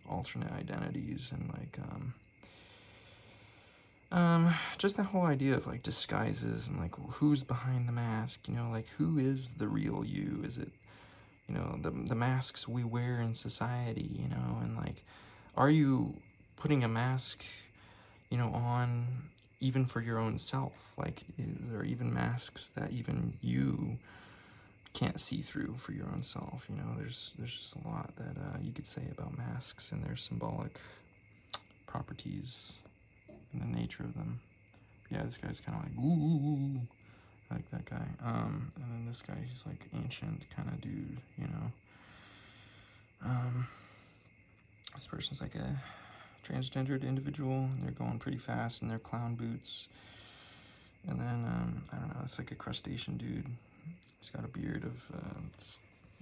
alternate identities, and like just that whole idea of like disguises, and like who's behind the mask, you know, like who is the real you? Is it, you know, the masks we wear in society, you know, and like, are you putting a mask, you know, on even for your own self? Like, is there even masks that even you can't see through for your own self? You know, there's just a lot that you could say about masks and their symbolic properties and the nature of them. But yeah, this guy's kind of like, ooh, I like that guy. And then this guy, he's like ancient kind of dude, you know. This person's like a transgendered individual, and they're going pretty fast in their clown boots. And then, I don't know, it's like a crustacean dude. He's got a beard of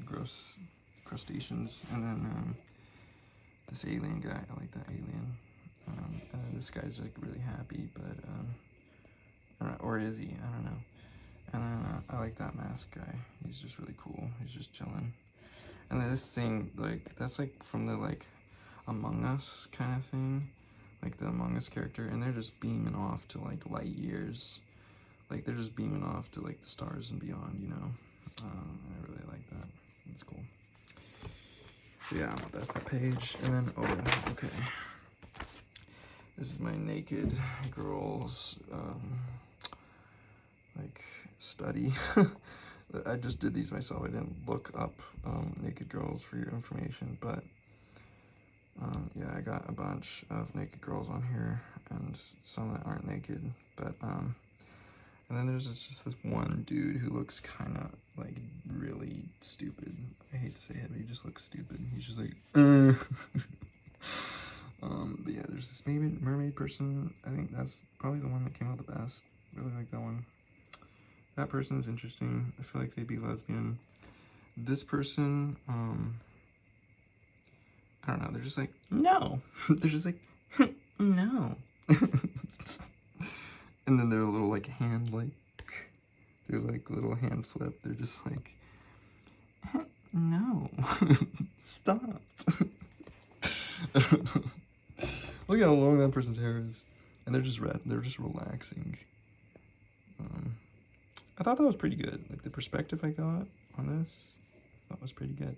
gross crustaceans. And then this alien guy, I like that alien. And then this guy's like really happy, but I don't know, or is he? I don't know. And then I like that mask guy. He's just really cool. He's just chilling. And then this thing, like, that's like from the like Among Us kind of thing, like the Among Us character, and they're just beaming off to like light years. Like they're just beaming off to like the stars and beyond, you know. I really like that. That's cool. So yeah, that's that page. And then, oh, okay. This is my naked girls, like, study. I just did these myself. I didn't look up naked girls for your information, but yeah, I got a bunch of naked girls on here, and some that aren't naked, but and then there's just this one dude who looks kind of like really stupid. I hate to say it, but he just looks stupid. He's just like, but yeah, there's this mermaid person. I think that's probably the one that came out the best. Really like that one. That person's interesting. I feel like they'd be lesbian. This person, I don't know. They're just like, no. They're just like, no. And then their little like hand, like, their like little hand flip. They're just like, no, stop. Look how long that person's hair is, and they're just relaxing. I thought that was pretty good. Like the perspective I got on this, I thought was pretty good.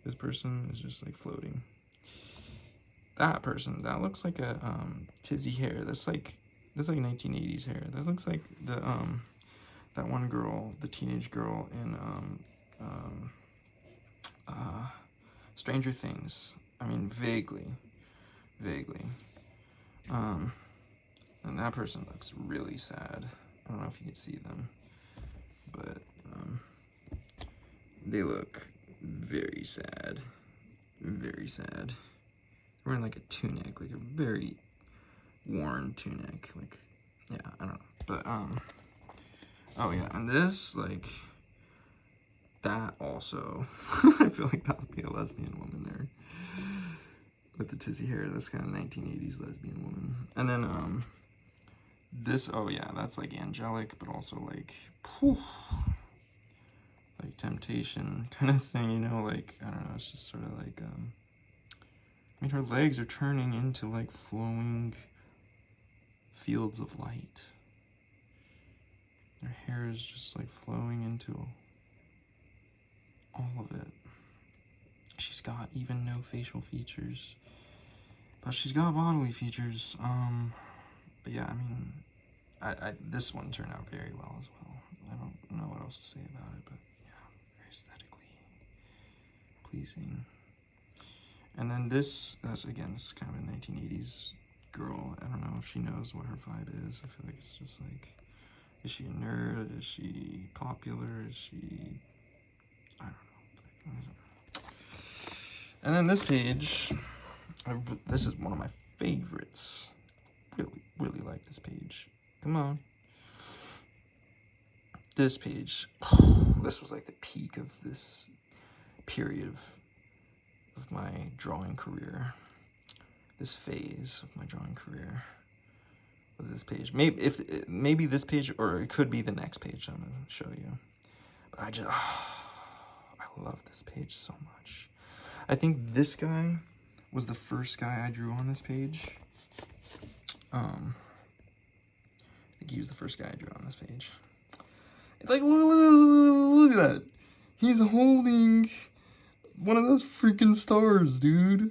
This person is just like floating. That person, that looks like a tizzy hair. That's like 1980s hair. That looks like the that one girl, the teenage girl in Stranger Things. I mean, vaguely. And that person looks really sad. I don't know if you can see them, but they look very sad. Very sad. They're wearing like a tunic, like a very worn tunic. Like, yeah, I don't know. But oh yeah, and this, like, that also, I feel like that would be a lesbian woman there. With the tizzy hair, that's kind of 1980s lesbian woman. And then this, oh yeah, that's like angelic, but also like, whew, like temptation kind of thing, you know, like, I don't know, it's just sort of like, I mean, her legs are turning into like flowing fields of light. Her hair is just like flowing into all of it. She's got even no facial features, but she's got bodily features. But yeah, I mean, this one turned out very well as well. I don't know what else to say about it, but yeah, very aesthetically pleasing. And then this is kind of a 1980s girl. I don't know if she knows what her vibe is. I feel like it's just like, is she a nerd? Is she popular? Is she, I don't know. And then this page, this is one of my favorites. Really like this page. Come on. This page, this was like the peak of this period of my drawing career. This phase of my drawing career was this page. Maybe this page, or it could be the next page I'm gonna show you. But I love this page so much. I think this guy was the first guy I drew on this page. I think he was the first guy I drew on this page. It's like, look at that. He's holding one of those freaking stars, dude.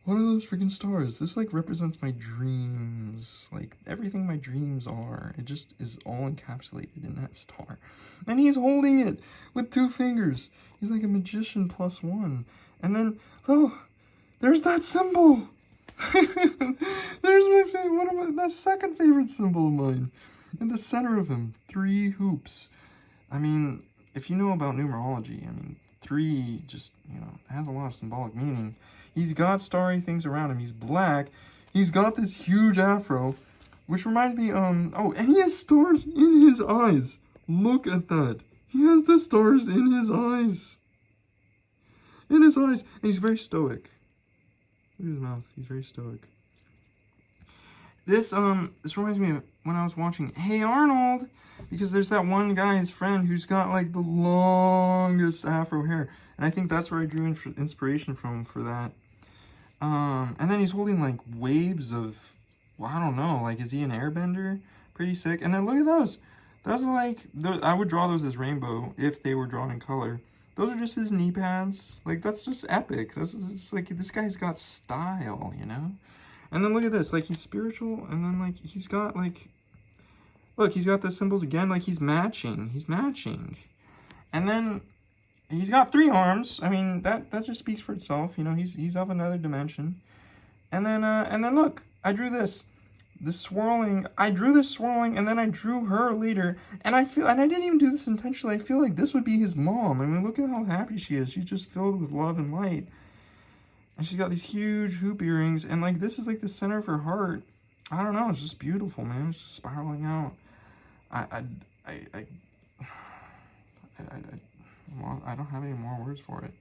One of those freaking stars. This like represents my dreams. Like everything my dreams are. It just is all encapsulated in that star. And he's holding it with 2 fingers. He's like a magician +1. And then, oh, there's that symbol. There's that second favorite symbol of mine. In the center of him, 3 hoops. I mean, if you know about numerology, I mean, 3 just, you know, has a lot of symbolic meaning. He's got starry things around him. He's black. He's got this huge afro, which reminds me, oh, and he has stars in his eyes. Look at that. He has the stars in his eyes. In his eyes. And he's very stoic. Look at his mouth. He's very stoic. This reminds me of when I was watching Hey Arnold, because there's that one guy, his friend, who's got like the longest afro hair, and I think that's where I drew inspiration from for that. And then he's holding like waves of, well, I don't know, like, is he an airbender? Pretty sick. And then look at those. Those are like, I would draw those as rainbow if they were drawn in color. Those are just his knee pads. Like, that's just epic. It's like, this guy's got style, you know? And then look at this, like, he's spiritual, and then, like, he's got, like, look, he's got the symbols again, like, he's matching. And then he's got 3 arms. I mean, that just speaks for itself, you know, he's of another dimension. And then look, I drew this swirling. I drew this swirling, and then I drew her later. And I didn't even do this intentionally. I feel like this would be his mom. I mean, look at how happy she is. She's just filled with love and light. And she's got these huge hoop earrings, and like this is like the center of her heart. I don't know. It's just beautiful, man. It's just spiraling out. I don't have any more words for it.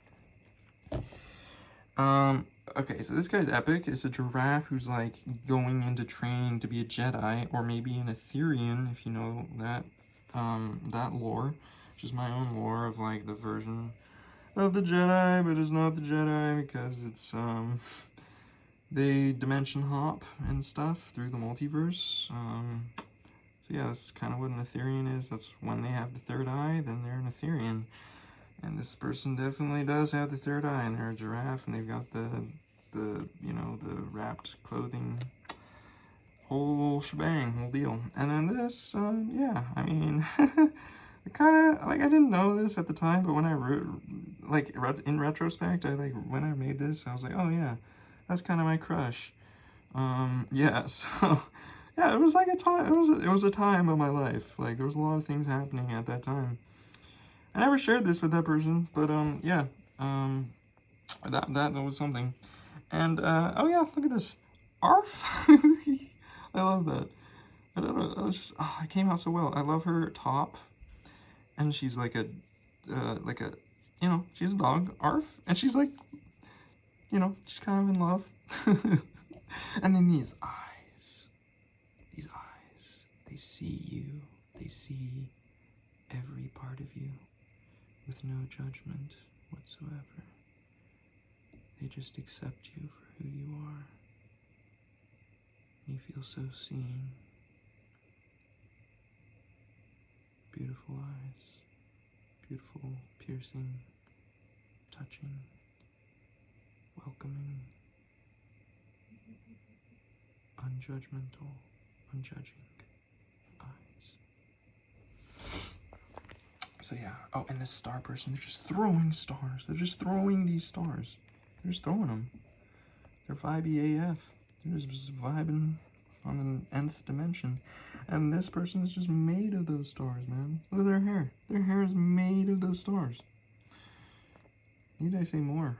Okay, so this guy's epic. It's a giraffe who's like going into training to be a Jedi, or maybe an Etherean, if you know that that lore, which is my own lore of like the version of the Jedi, but it's not the Jedi because it's they dimension hop and stuff through the multiverse. So yeah, that's kind of what an Etherean is. That's when they have the third eye, then they're an Etherean. And this person definitely does have the third eye, and they're a giraffe, and they've got the you know, the wrapped clothing, whole shebang, whole deal. And then this, yeah, I mean, kind of, like, I didn't know this at the time, but when I wrote, like, in retrospect, when I made this, I was like, oh yeah, that's kind of my crush. Yeah, so, yeah, it was like a time, it was a time of my life. Like, there was a lot of things happening at that time. I never shared this with that person, but, yeah, that was something. And, oh yeah, look at this. Arf! I love that. I don't know, it came out so well. I love her top, and she's like a, you know, she's a dog, Arf, and she's like, you know, she's kind of in love. And then these eyes, they see you, they see every part of you with no judgment whatsoever. They just accept you for who you are. You feel so seen. Beautiful eyes, beautiful, piercing, touching, welcoming, unjudgmental, unjudging eyes. So yeah, oh, and this star person, they're just throwing stars. They're just throwing these stars. They're just throwing them. They're vibey AF. They're just vibing on an nth dimension. And this person is just made of those stars, man. Look at their hair. Their hair is made of those stars. Need I say more?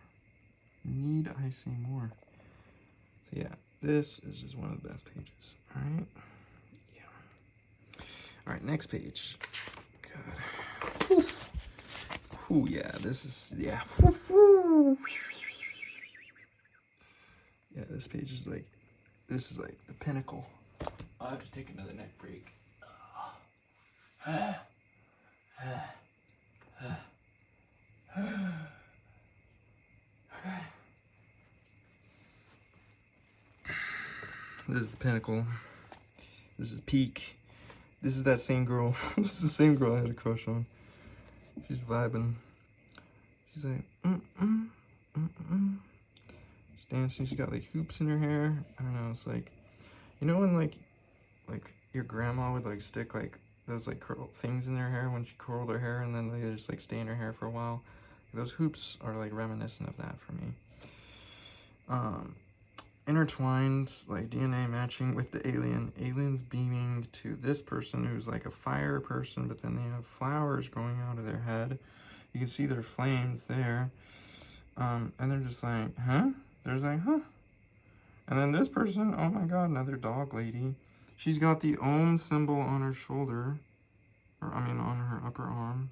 Need I say more? So yeah, this is just one of the best pages. Alright? Yeah. Alright, next page. God. Ooh, yeah, this is, yeah. Yeah, this page is like, this is like the pinnacle. I'll have to take another neck break. Okay. This is the pinnacle. This is peak. This is that same girl. This is the same girl I had a crush on. She's vibing. She's like, She's dancing. She's got like hoops in her hair. I don't know. It's like, you know when like your grandma would like stick like those like curl things in her hair when she curled her hair, and then they just like stay in her hair for a while. Those hoops are like reminiscent of that for me. Intertwined, like DNA matching with the alien. Aliens beaming to this person who's like a fire person, but then they have flowers growing out of their head. You can see their flames there. And they're just like, huh? They're just like, huh? And then this person, oh my god, another dog lady. She's got the Om symbol on her shoulder. Or, I mean, on her upper arm.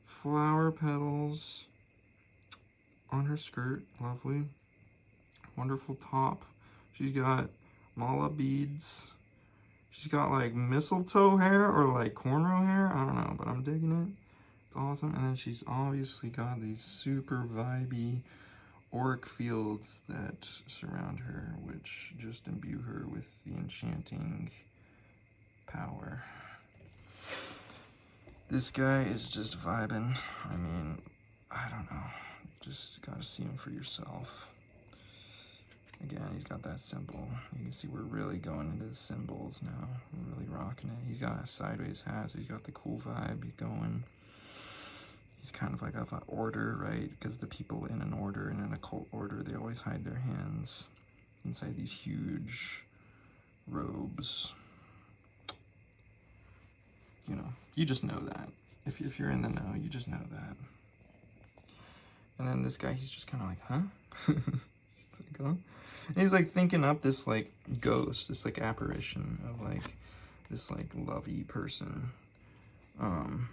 Flower petals on her skirt. Lovely. Wonderful top. She's got mala beads. She's got like mistletoe hair or like cornrow hair. I don't know, but I'm digging it. It's awesome. And then she's obviously got these super vibey auric fields that surround her, which just imbue her with the enchanting power. This guy is just vibing. I mean, I don't know. Just gotta see him for yourself. Again, he's got that symbol. You can see we're really going into the symbols now. We're really rocking it. He's got a sideways hat, so he's got the cool vibe going. He's kind of like of an order, right? Because the people in an order, in an occult order, they always hide their hands inside these huge robes. You know, you just know that. If you're in the know, you just know that. And then this guy, he's just kind of like, huh? He's like, huh? And he's like thinking up this like ghost, this like apparition of like this like lovey person. And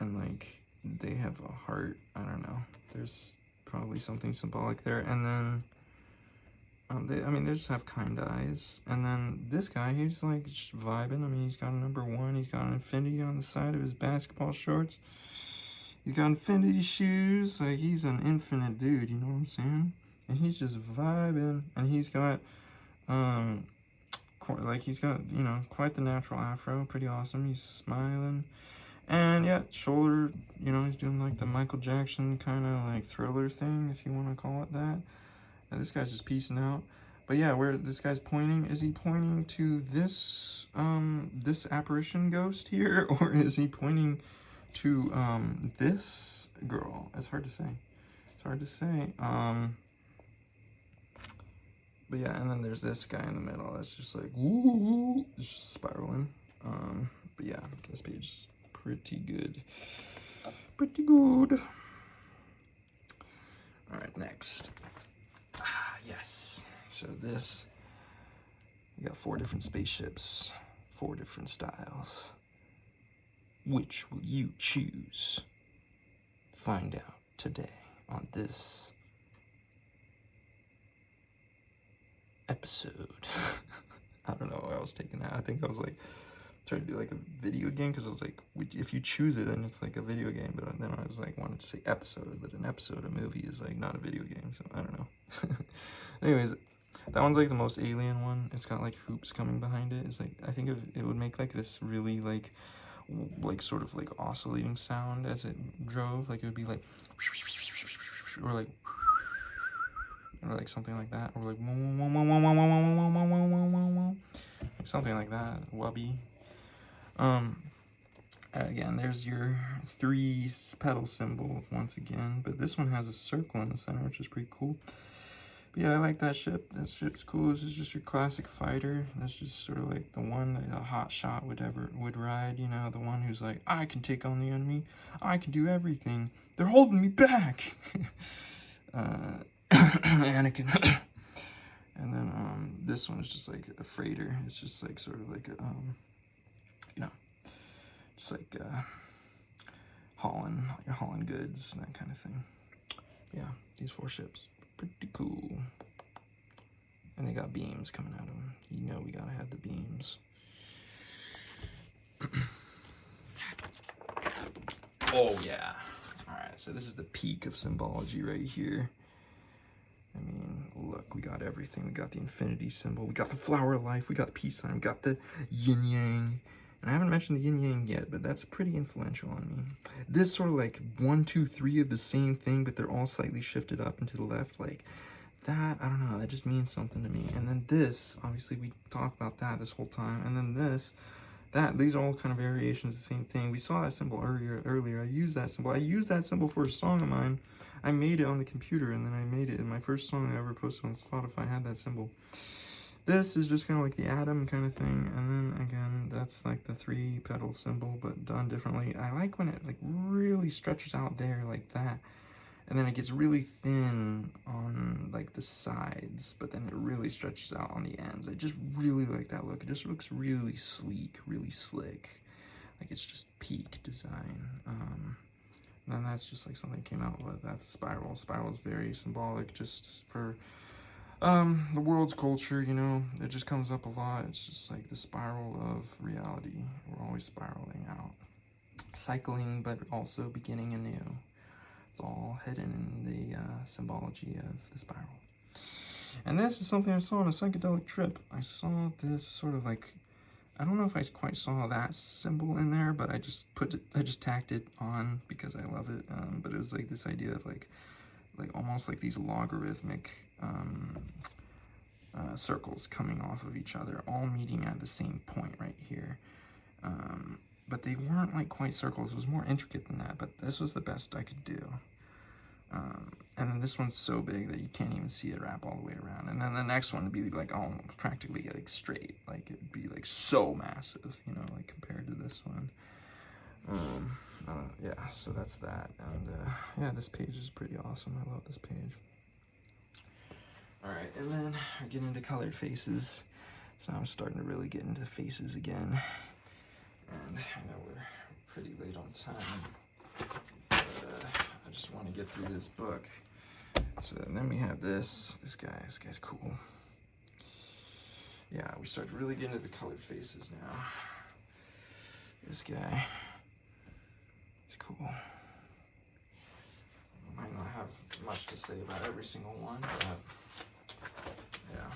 like they have a heart. I don't know. There's probably something symbolic there. And then they just have kind eyes. And then this guy, he's like just vibing. I mean, he's got a number 1. He's got an infinity on the side of his basketball shorts. He's got infinity shoes. Like, he's an infinite dude, you know what I'm saying? And he's just vibing. And he's got, he's got, you know, quite the natural afro. Pretty awesome. He's smiling. And yeah, shoulder, you know, he's doing like the Michael Jackson kind of like thriller thing, if you want to call it that. And this guy's just peacing out. But yeah, where this guy's pointing, is he pointing to this, this apparition ghost here? Or is he pointing to, this girl? It's hard to say. It's hard to say. But yeah, and then there's this guy in the middle that's just like, woo, it's just spiraling. But yeah, this page is pretty good. Pretty good. All right, next. Yes. So this, we got 4 different spaceships, 4 different styles. Which will you choose? Find out today on this episode. I don't know why I was taking that. I think I was like trying to do like a video game, because I was like, if you choose it, then it's like a video game. But then I was like, wanted to say episode, but an episode, a movie, is like not a video game, so I don't know. Anyways, that one's like the most alien one. It's got like hoops coming behind it. It's like, I think it would make like this really like sort of like oscillating sound as it drove. Like it would be like, or like something like that, or like something like that, wubby. Again, there's your 3 petal symbol once again, but this one has a circle in the center, which is pretty cool. But yeah, I like that ship. That ship's cool. This is just your classic fighter. That's just sort of like the one that a hot shot would ride, you know, the one who's like, I can take on the enemy. I can do everything. They're holding me back. Anakin. And then this one is just like a freighter. It's just like sort of like a, you know, just like hauling goods, that kind of thing. Yeah, these 4 ships, pretty cool. And they got beams coming out of them. You know we gotta have the beams. Oh yeah. All right, so this is the peak of symbology right here. I mean, look, we got everything. We got the infinity symbol. We got the flower of life. We got the peace sign. We got the yin yang. And I haven't mentioned the yin yang yet, but that's pretty influential on me. This sort of like 1, 2, 3 of the same thing, but they're all slightly shifted up and to the left. Like that, I don't know, that just means something to me. And then this, obviously we talked about that this whole time. And then this, these are all kind of variations of the same thing. We saw that symbol earlier. I used that symbol. I used that symbol for a song of mine. I made it on the computer, and then I made it in my first song I ever posted on Spotify. I had that symbol. This is just kind of like the atom kind of thing, and then again, that's like the 3 petal symbol, but done differently. I like when it like really stretches out there like that, and then it gets really thin on like the sides, but then it really stretches out on the ends. I just really like that look. It just looks really sleek, really slick. Like it's just peak design. And then that's just like something that came out with that spiral. Spiral is very symbolic just for The world's culture, you know, it just comes up a lot. It's just like the spiral of reality. We're always spiraling out. Cycling, but also beginning anew. It's all hidden in the symbology of the spiral. And this is something I saw on a psychedelic trip. I saw this sort of like, I don't know if I quite saw that symbol in there, but I just tacked it on because I love it. But it was like this idea of like almost like these logarithmic circles coming off of each other, all meeting at the same point right here. But they weren't like quite circles. It was more intricate than that, but this was the best I could do. And then this one's so big that you can't even see it wrap all the way around. And then the next one would be like almost practically like straight. Like it'd be like so massive, you know, like compared to this one. Yeah, so that's that. And yeah, this page is pretty awesome. I love this page. Alright, and then I get into colored faces. So I'm starting to really get into the faces again. And I know we're pretty late on time. But I just want to get through this book. So then we have this guy. This guy's cool. Yeah, we start to really get into the colored faces now. This guy is cool. I might not have much to say about every single one, but yeah.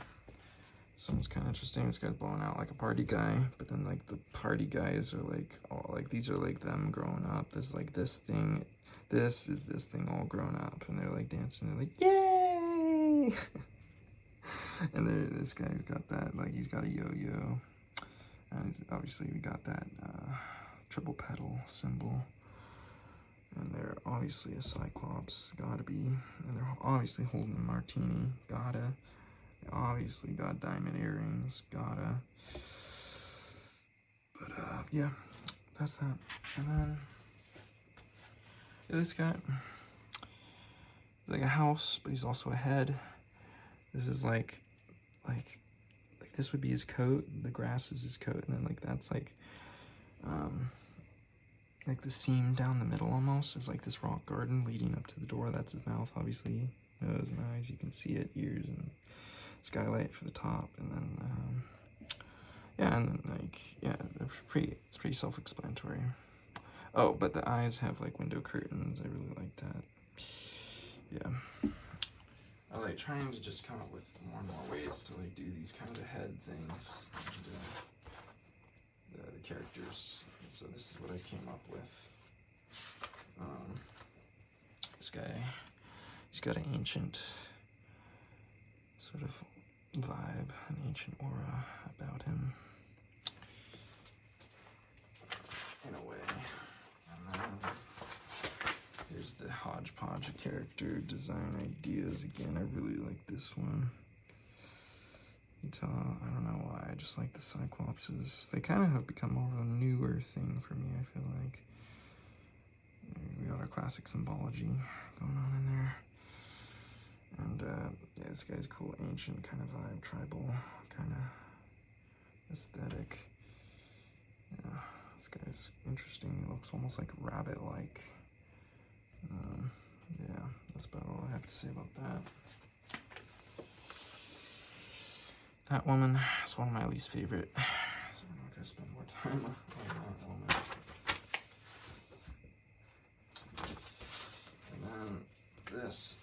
This one's kind of interesting. This guy's blowing out like a party guy, but then like the party guys are like, all like these are like them growing up. There's like this thing, this is this thing all grown up, and they're like dancing. They're like, yay! And this guy's got that, like he's got a yo-yo, and obviously we got that triple petal symbol. And they're obviously a cyclops, gotta be. And they're obviously holding a martini, gotta. They obviously got diamond earrings, gotta. But yeah, that's that. And then this guy, like a house, but he's also a head. This is like this would be his coat. The grass is his coat, and then like that's like the seam down the middle almost is like this rock garden leading up to the door. That's his mouth, obviously. Nose and eyes, you can see it. Ears and skylight for the top, and then yeah, and then like yeah, it's pretty self-explanatory. Oh, but the eyes have like window curtains. I really like that. Yeah, I like trying to just come up with more and more ways to like do these kinds of head things. And, the characters. And so this is what I came up with. This guy, he's got an ancient sort of vibe, an ancient aura about him, in a way. And then here's the hodgepodge of character design ideas again. I really like this one. You can tell, I don't know why, I just like the cyclopses. They kind of have become more of a newer thing for me, I feel like. We got our classic symbology going on in there. And yeah, this guy's cool, ancient kind of vibe, tribal kind of aesthetic. Yeah, this guy's interesting. He looks almost like rabbit-like. Yeah, that's about all I have to say about that. That woman is one of my least favorite, so we're not gonna spend more time on that woman. And then this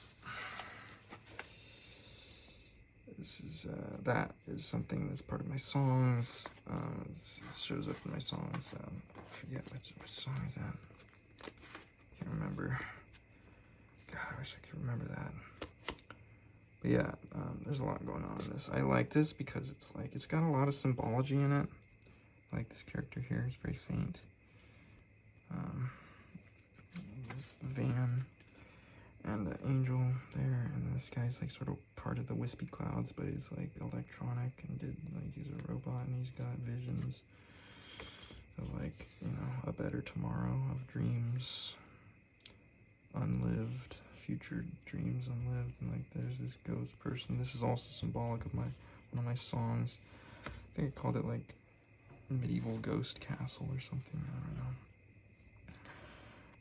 is that is something that's part of my songs. It shows up in my songs. I forget which song is that. Can't remember. God, I wish I could remember that. But yeah, there's a lot going on in this. I like this because it's got a lot of symbology in it. I like this character here. It's very faint. There's the van and the angel there, and this guy's like sort of part of the wispy clouds, but he's like electronic and he's a robot, and he's got visions of like, you know, a better tomorrow, of dreams unlived, future dreams unlived, and like there's this ghost person. This is also symbolic of one of my songs. I think I called it like Medieval Ghost Castle or something, I don't know.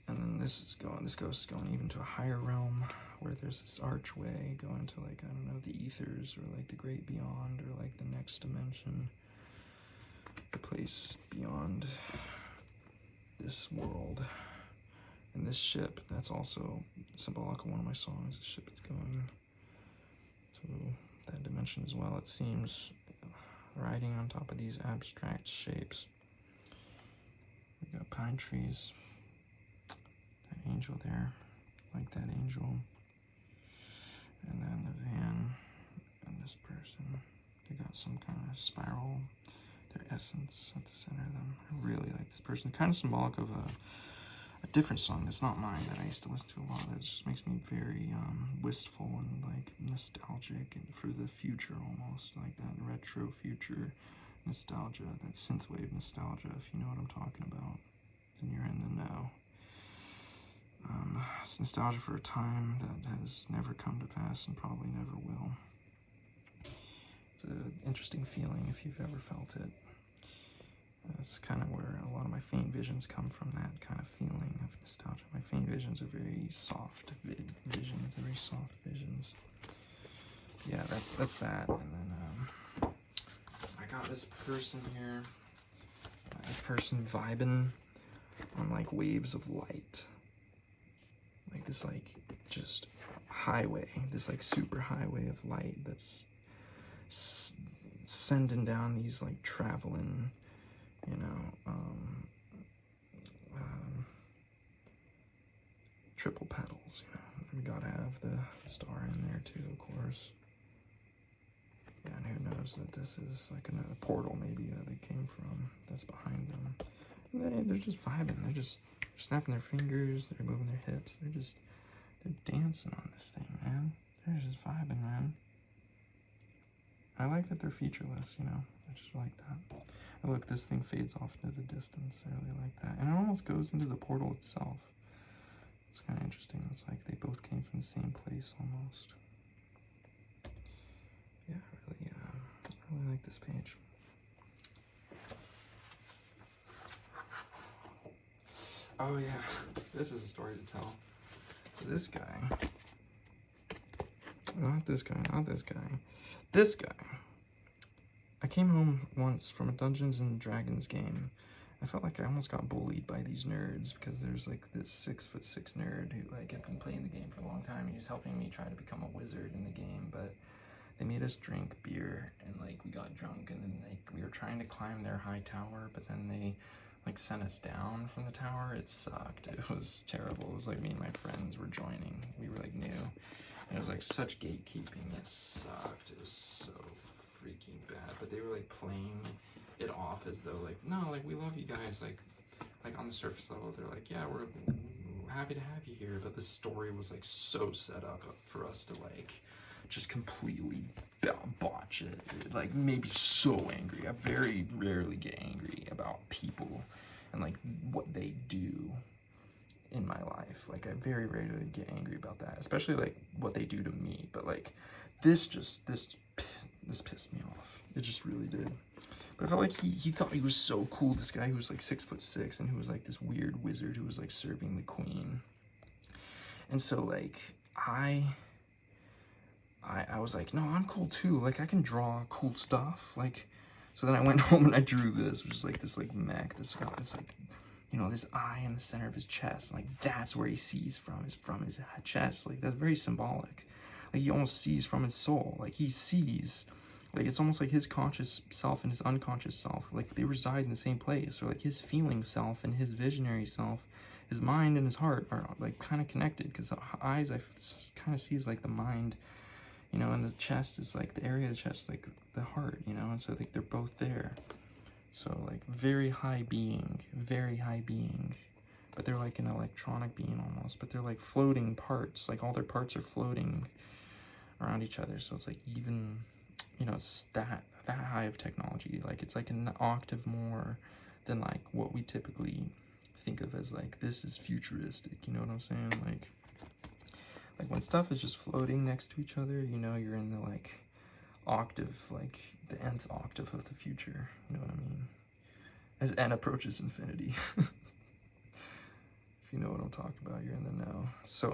And then this ghost is going even to a higher realm where there's this archway going to, like, I don't know, the ethers or like the great beyond or like the next dimension, the place beyond this world. And this ship, that's also symbolic of one of my songs. The ship is going to that dimension as well, it seems, riding on top of these abstract shapes. We got pine trees, that angel there, like that angel, and then the van and this person. They got some kind of spiral, their essence at the center of them. I really like this person. Kind of symbolic of a different song that's not mine that I used to listen to a lot. That just makes me very wistful and like nostalgic and for the future, almost like that retro future nostalgia, that synthwave nostalgia, if you know what I'm talking about, then you're in the know. It's nostalgia for a time that has never come to pass and probably never will. It's an interesting feeling if you've ever felt it. That's kind of where a lot of my faint visions come from, that kind of feeling of nostalgia. My faint visions are very soft visions, very soft visions. Yeah, that's that. And then I got this person here, this person vibing on like waves of light. Like this like just highway, this like super highway of light that's sending down these like traveling, you know, triple pedals, you know. We gotta have the star in there too, of course. Yeah, and who knows that this is like another portal maybe that they came from, that's behind them. They're just vibing, they're just snapping their fingers, they're moving their hips, they're dancing on this thing, man. They're just vibing, man. I like that they're featureless, you know. I just like that. And look, this thing fades off into the distance. I really like that. And it almost goes into the portal itself. It's kind of interesting. It's like they both came from the same place almost. Yeah, I really like this page. Oh yeah, this is a story to tell. So this guy, not this guy, this guy. I came home once from a Dungeons and Dragons game. I felt like I almost got bullied by these nerds because there's like this 6'6" nerd who like had been playing the game for a long time. He was helping me try to become a wizard in the game, but they made us drink beer and like we got drunk and then like we were trying to climb their high tower, but then they like sent us down from the tower. It sucked. It was terrible. It was like me and my friends were joining. We were like new. And it was like such gatekeeping. It sucked. It was so freaking bad. But they were like playing it off as though like, no, like we love you guys. Like on the surface level, they're like, yeah, we're happy to have you here. But the story was like so set up for us to like just completely botch it. Like made me so angry. I very rarely get angry about people and like what they do in my life. Like I very rarely get angry about that, especially like what they do to me. But like this pissed me off. It just really did. But I felt like he thought he was so cool. This guy who was like 6'6" and who was like this weird wizard who was like serving the queen. And so like I was like, no, I'm cool too. Like I can draw cool stuff. Like, so then I went home and I drew this, which is like this like mech that's got this like, you know, this eye in the center of his chest. Like that's where he sees from his chest. Like that's very symbolic. Like he almost sees from his soul. Like he sees, like it's almost like his conscious self and his unconscious self, like they reside in the same place. Or like his feeling self and his visionary self, his mind and his heart are like kind of connected, because the eyes I kind of see as like the mind, you know, and the chest is like the area of the chest, like the heart, you know, and so like they're both there. So like very high being, but they're like an electronic being almost, but they're like floating parts, like all their parts are floating around each other. So it's like even, you know, it's that high of technology. Like it's like an octave more than like what we typically think of as like, this is futuristic, you know what I'm saying? Like when stuff is just floating next to each other, you know, you're in the like octave, like the nth octave of the future, you know what I mean? As n approaches infinity. If you know what I'm talking about, you're in the know. So,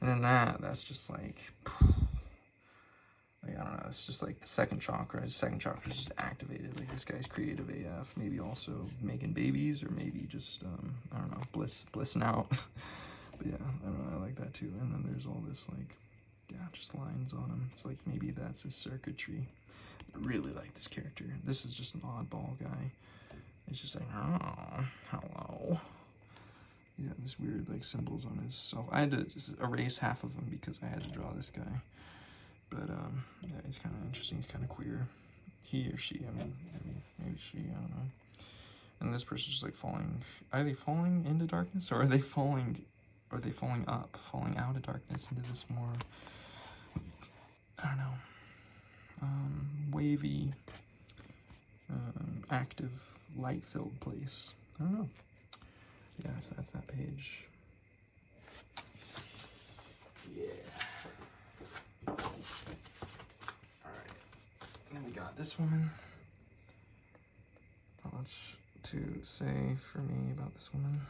and then that's just like I don't know, it's just like the second chakra. His second chakra is just activated. Like, this guy's creative AF. Maybe also making babies, or maybe just, I don't know, blissing out. But yeah, I don't know, I like that too. And then there's all this, like, yeah, just lines on him. It's like, maybe that's his circuitry. I really like this character. This is just an oddball guy. It's just like, oh, hello. Yeah, this weird, like, symbols on his self. I had to just erase half of him because I had to draw this guy. But, yeah, he's kind of interesting. He's kind of queer. He or she, I mean, maybe she, I don't know. And this person's just, like, falling. Are they falling into darkness? Or are they falling up? Falling out of darkness into this more, I don't know, wavy, active, light-filled place. I don't know. Yeah, so that's that page. Yeah. Alright. Then we got this woman. Not much to say for me about this woman.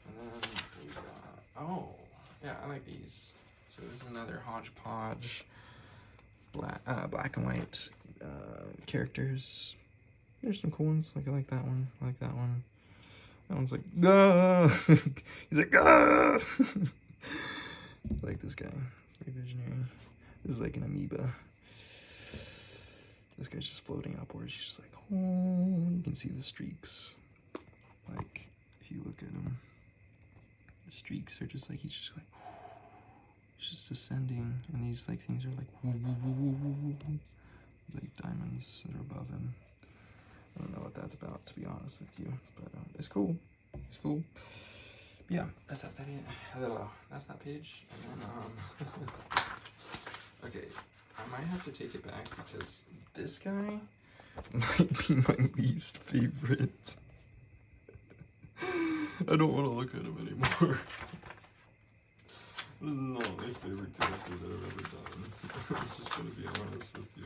And then we got, oh, yeah, I like these. So this is another hodgepodge, black and white characters. There's some cool ones. Like, I like that one. I like that one. That one's like, ah! He's like, ah! I like this guy. Very visionary. This is like an amoeba. This guy's just floating upwards. He's just like, oh, you can see the streaks. Like, if you look at him, the streaks are just like, he's just like, he's just ascending. And these, like, things are like, like diamonds that are above him. I don't know what that's about, to be honest with you, but it's cool. It's cool. But yeah, that's that page. And then, okay, I might have to take it back because this guy might be my least favorite. I don't want to look at him anymore. This is not my favorite character that I've ever done. I'm just gonna be honest with you.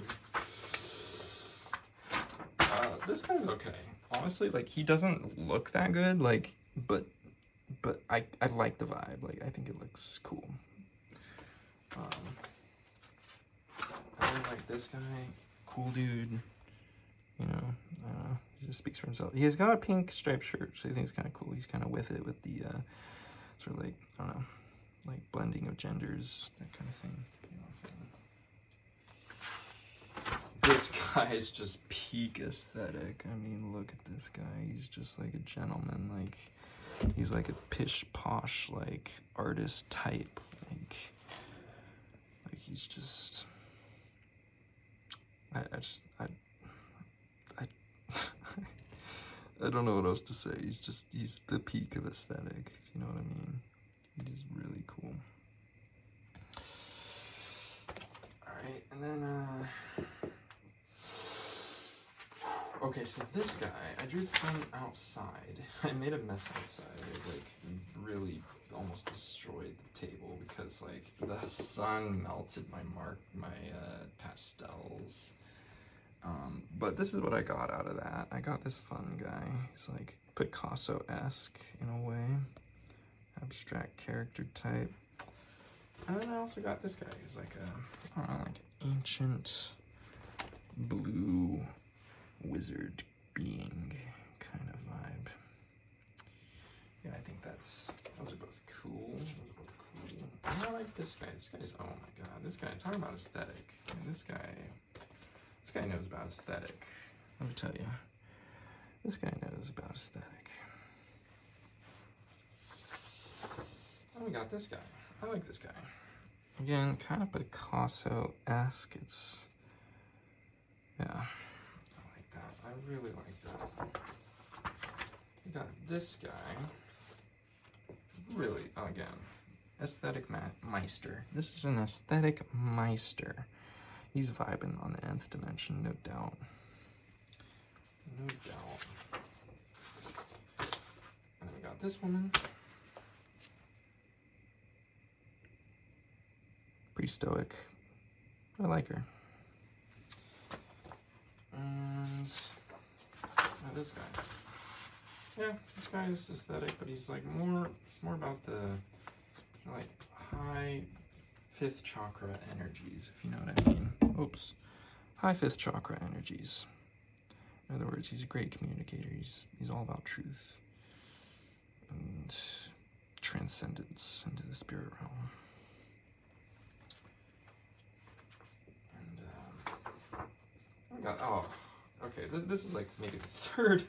This guy's okay. Honestly, like, he doesn't look that good, like, but I like the vibe. Like, I think it looks cool. I really like this guy. Cool dude. You know, he just speaks for himself. He's got a pink striped shirt, so I think it's kind of cool. He's kind of with it, with the, sort of like, I don't know, like blending of genders, that kind of thing. You know what I'm saying? This guy's just peak aesthetic. I mean, look at this guy. He's just like a gentleman. Like, he's like a pish posh, like, artist type. Like he's just, I I don't know what else to say. He's the peak of aesthetic. You know what I mean? He's really cool. All right, and then, okay, so this guy, I drew this one outside. I made a mess outside. It, like, really almost destroyed the table because, like, the sun melted my pastels. But this is what I got out of that. I got this fun guy. He's, like, Picasso-esque in a way. Abstract character type. And then I also got this guy. He's like a, I don't know, like ancient blue wizard being kind of vibe. Yeah, I think those are both cool. I like this guy. This guy's, oh my god, this guy, talking about aesthetic. I mean, this guy knows about aesthetic. Let me tell you, this guy knows about aesthetic. And we got this guy. I like this guy. Again, kind of Picasso-esque. It's, yeah, I like that. I really like that. We got this guy. Really, again, aesthetic meister. This is an aesthetic meister. He's vibing on the nth dimension, no doubt. No doubt. And then we got this woman. Pretty stoic. I like her. And this guy. Yeah, this guy is aesthetic, but he's like more, it's more about the, like, high 5th chakra energies, if you know what I mean. Oops. High 5th chakra energies. In other words, he's a great communicator. He's all about truth and transcendence into the spirit realm. And oh, okay. This is like maybe the 3rd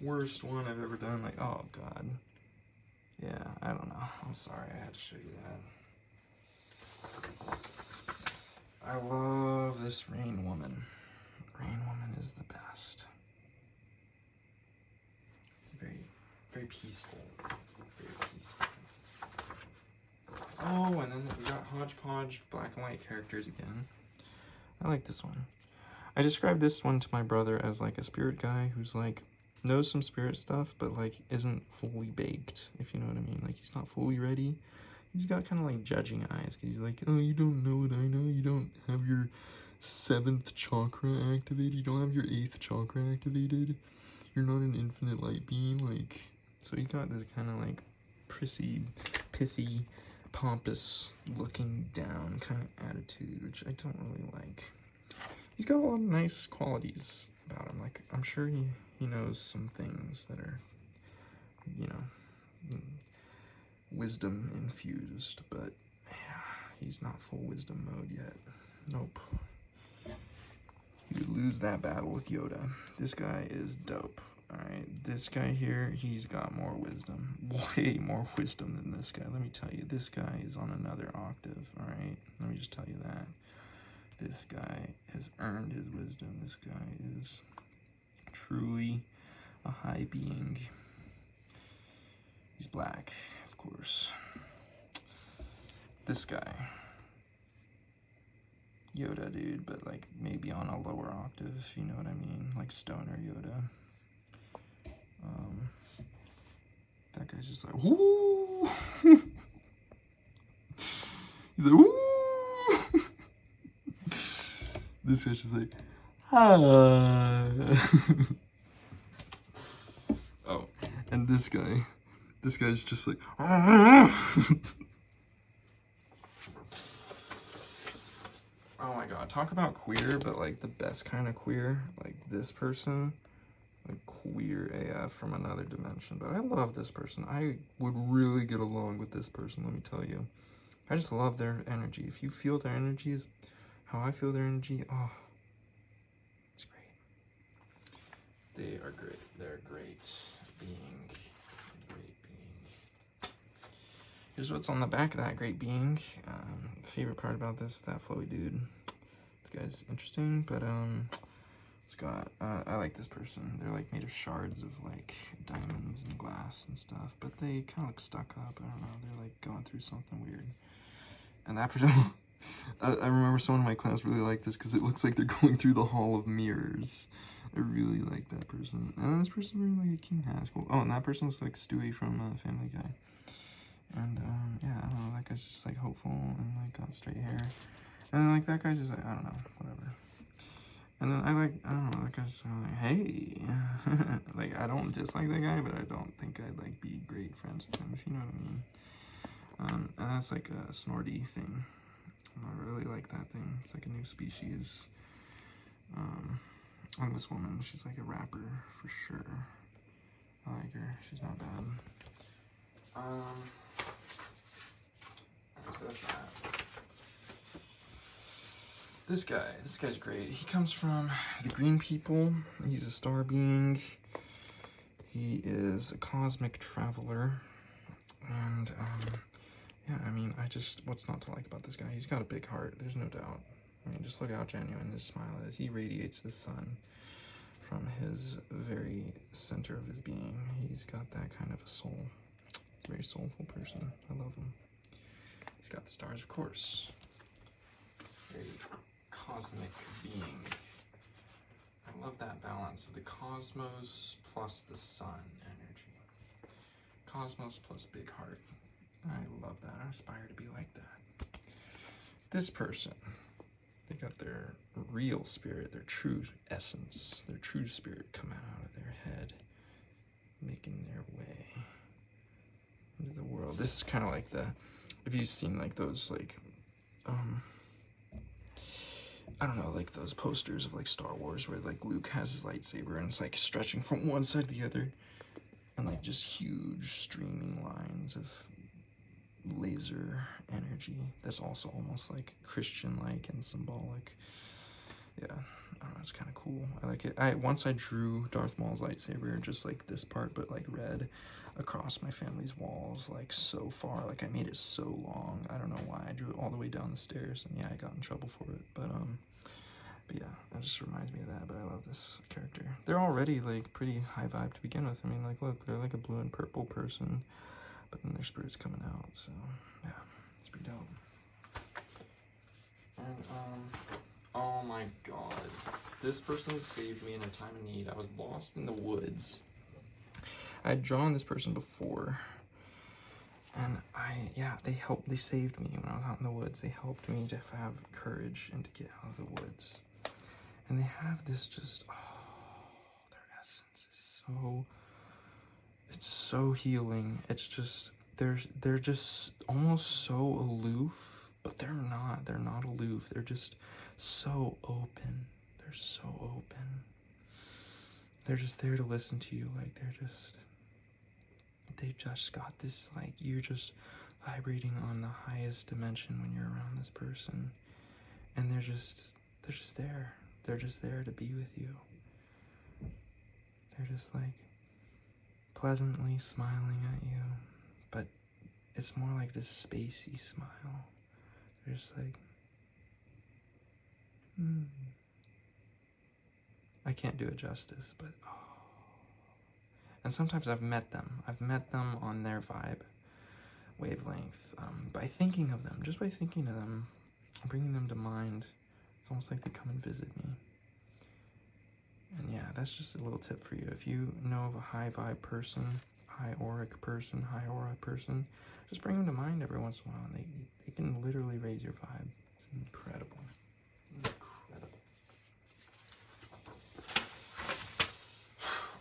worst one I've ever done. Like, oh god. Yeah, I don't know. I'm sorry I had to show you that. I love this Rain Woman. Rain Woman is the best. It's very, very peaceful. Very peaceful. Oh, and then we got hodgepodge black and white characters again. I like this one. I described this one to my brother as like a spirit guy who's like knows some spirit stuff, but like isn't fully baked, if you know what I mean. Like he's not fully ready. He's got kind of like judging eyes, because he's like, oh, you don't know what I know. You don't have your 7th chakra activated. You don't have your 8th chakra activated. You're not an infinite light being. Like, so he got this kind of like prissy, pithy, pompous, looking down kind of attitude, which I don't really like. He's got a lot of nice qualities about him. Like, I'm sure he knows some things that are, you know, wisdom infused, but yeah, he's not full wisdom mode yet. Nope. You lose that battle with Yoda. This guy is dope. Alright, this guy here, he's got more wisdom. Way more wisdom than this guy. Let me tell you, this guy is on another octave, alright? Let me just tell you that. This guy has earned his wisdom. This guy is truly a high being. He's black, of course. This guy, Yoda, dude, but like maybe on a lower octave, you know what I mean? Like stoner Yoda. That guy's just like, woo! He's like, woo! This guy's just like, ah. Oh, and this guy's just like, oh my god, talk about queer, but like the best kind of queer. Like this person, like queer AF from another dimension. But I love this person. I would really get along with this person, let me tell you. I just love their energy. If you feel their energies, how I feel their energy, oh, it's great. They are great. They're a great being. Great being. Here's what's on the back of that great being. Favorite part about this is that flowy dude. This guy's interesting, but it's got, I like this person. They're like made of shards of like diamonds and glass and stuff, but they kind of look stuck up. I don't know. They're like going through something weird. And that person, I remember someone in my class really liked this because it looks like they're going through the Hall of Mirrors. I really like that person. And this person really like a king hat. It's cool. Oh, and that person looks like Stewie from Family Guy. And yeah, I don't know. That guy's just like hopeful and like got straight hair. And then like that guy's just like, I don't know, whatever. And then I don't know, that guy's like, hey. Like, I don't dislike that guy, but I don't think I'd like be great friends with him, if you know what I mean. And that's like a Snorty thing. I really like that thing. It's like a new species. And this woman, she's like a rapper for sure. I like her. She's not bad. So that's that. This guy's great. He comes from the green people. He's a star being. He is a cosmic traveler. And, yeah, I mean, what's not to like about this guy? He's got a big heart, there's no doubt. I mean, just look how genuine his smile is. He radiates the sun from his very center of his being. He's got that kind of a soul. He's a very soulful person. I love him. He's got the stars, of course. Very cosmic being. I love that balance of the cosmos plus the sun energy. Cosmos plus big heart. I love that. I aspire to be like that. This person, they got their real spirit, their true essence, their true spirit coming out of their head, making know, this is kind of like if you've seen like those like, I don't know, like those posters of like Star Wars where like Luke has his lightsaber and it's like stretching from one side to the other, and like just huge streaming lines of laser energy that's also almost like Christian-like and symbolic. Yeah, I don't know, it's kind of cool. I like it. Once I drew Darth Maul's lightsaber, just like this part, but like red across my family's walls, like so far. Like I made it so long. I don't know why. I drew it all the way down the stairs, and yeah, I got in trouble for it. But yeah, it just reminds me of that. But I love this character. They're already like pretty high vibe to begin with. I mean, like look, they're like a blue and purple person, but then their spirit's coming out. So yeah, it's pretty dope. And oh my god, this person saved me in a time of need. I was lost in the woods. I had drawn this person before, and they saved me when I was out in the woods. They helped me to have courage and to get out of the woods. And they have this just, their essence is it's so healing. It's just, they're just almost so aloof, but they're not aloof. They're just so open. They're so open. They're just there to listen to you. Like they just got this, like, you're just vibrating on the highest dimension when you're around this person. And they're just there. They're just there to be with you. They're just like pleasantly smiling at you, but it's more like this spacey smile. They're just like, I can't do it justice, but And sometimes I've met them. I've met them on their wavelength, by thinking of them. Just by thinking of them, bringing them to mind, it's almost like they come and visit me. And yeah, that's just a little tip for you. If you know of a high vibe person, high aura person, just bring them to mind every once in a while. And they can literally raise your vibe. It's incredible. Incredible.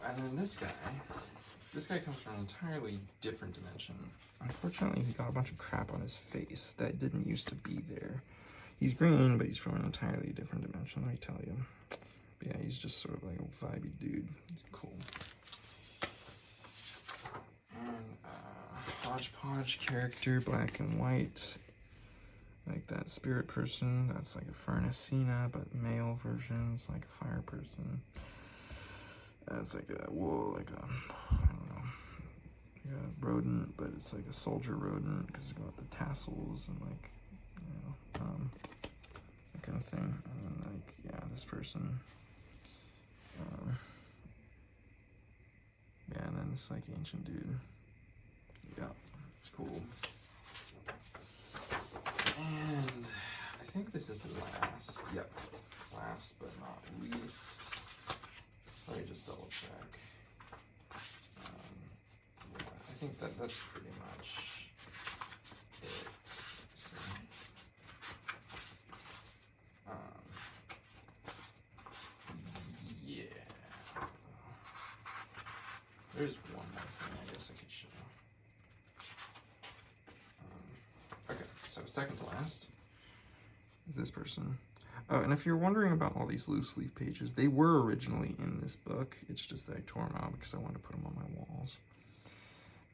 And then this guy comes from an entirely different dimension. Unfortunately, he got a bunch of crap on his face that didn't used to be there. He's green, but he's from an entirely different dimension, let me tell you. But yeah, he's just sort of like a vibey dude. He's cool. And hodgepodge character, black and white. Like that spirit person, that's like a furnace-cina, but male version, it's like a fire person. It's like I don't know, like a rodent, but it's like a soldier rodent because it's got the tassels and like, that kind of thing. And then like, yeah, this person. Yeah, and then this like ancient dude. Yeah, it's cool. And I think this is the last. Yep, last but not least. Let me just double check. Yeah, I think that's pretty much it. So, yeah. There's one more thing I guess I could show. Okay, so second to last is this person. And if you're wondering about all these loose leaf pages, they were originally in this book. It's just that I tore them out because I wanted to put them on my walls.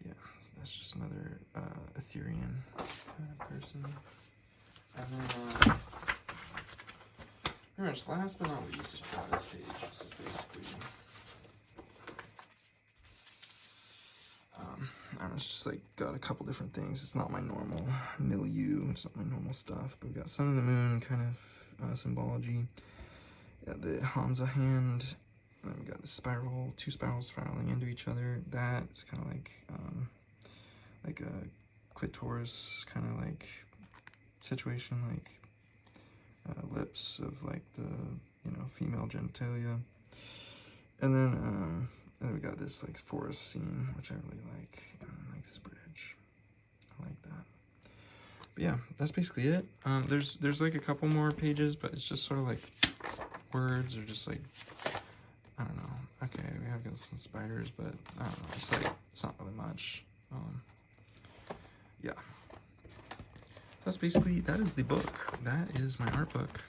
Yeah, that's just another Etherean kind of person. And then, pretty much last but not least, this page. This is basically, I don't know, it's just like got a couple different things. It's not my normal milieu. It's not my normal stuff. But we got sun and the moon kind of symbology. The Hamza hand. And then we got the spiral, two spirals spiraling into each other. That's kind of like a clitoris kind of like situation, like lips of like the female genitalia. And then we got this like forest scene, which I really like, and like this bridge. I like that. But yeah, that's basically it. There's like a couple more pages, but it's just sort of like words or just like, I don't know. Okay, we have got some spiders, but I don't know. It's like, it's not really much. that's basically, that is the book. That is my art book.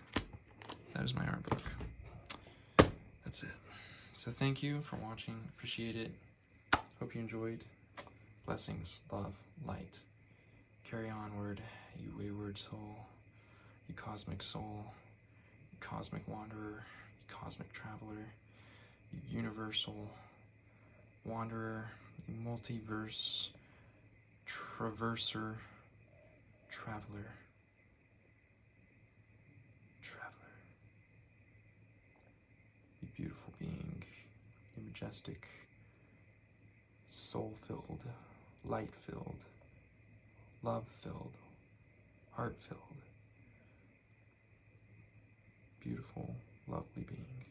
That is my art book. That's it. So thank you for watching. Appreciate it. Hope you enjoyed. Blessings, love, light. Carry onward, you wayward soul, you cosmic soul, you cosmic wanderer, you cosmic traveler, you universal wanderer, you multiverse traverser, traveler. You beautiful being, you majestic, soul-filled, light-filled, love-filled, heart-filled, beautiful, lovely being.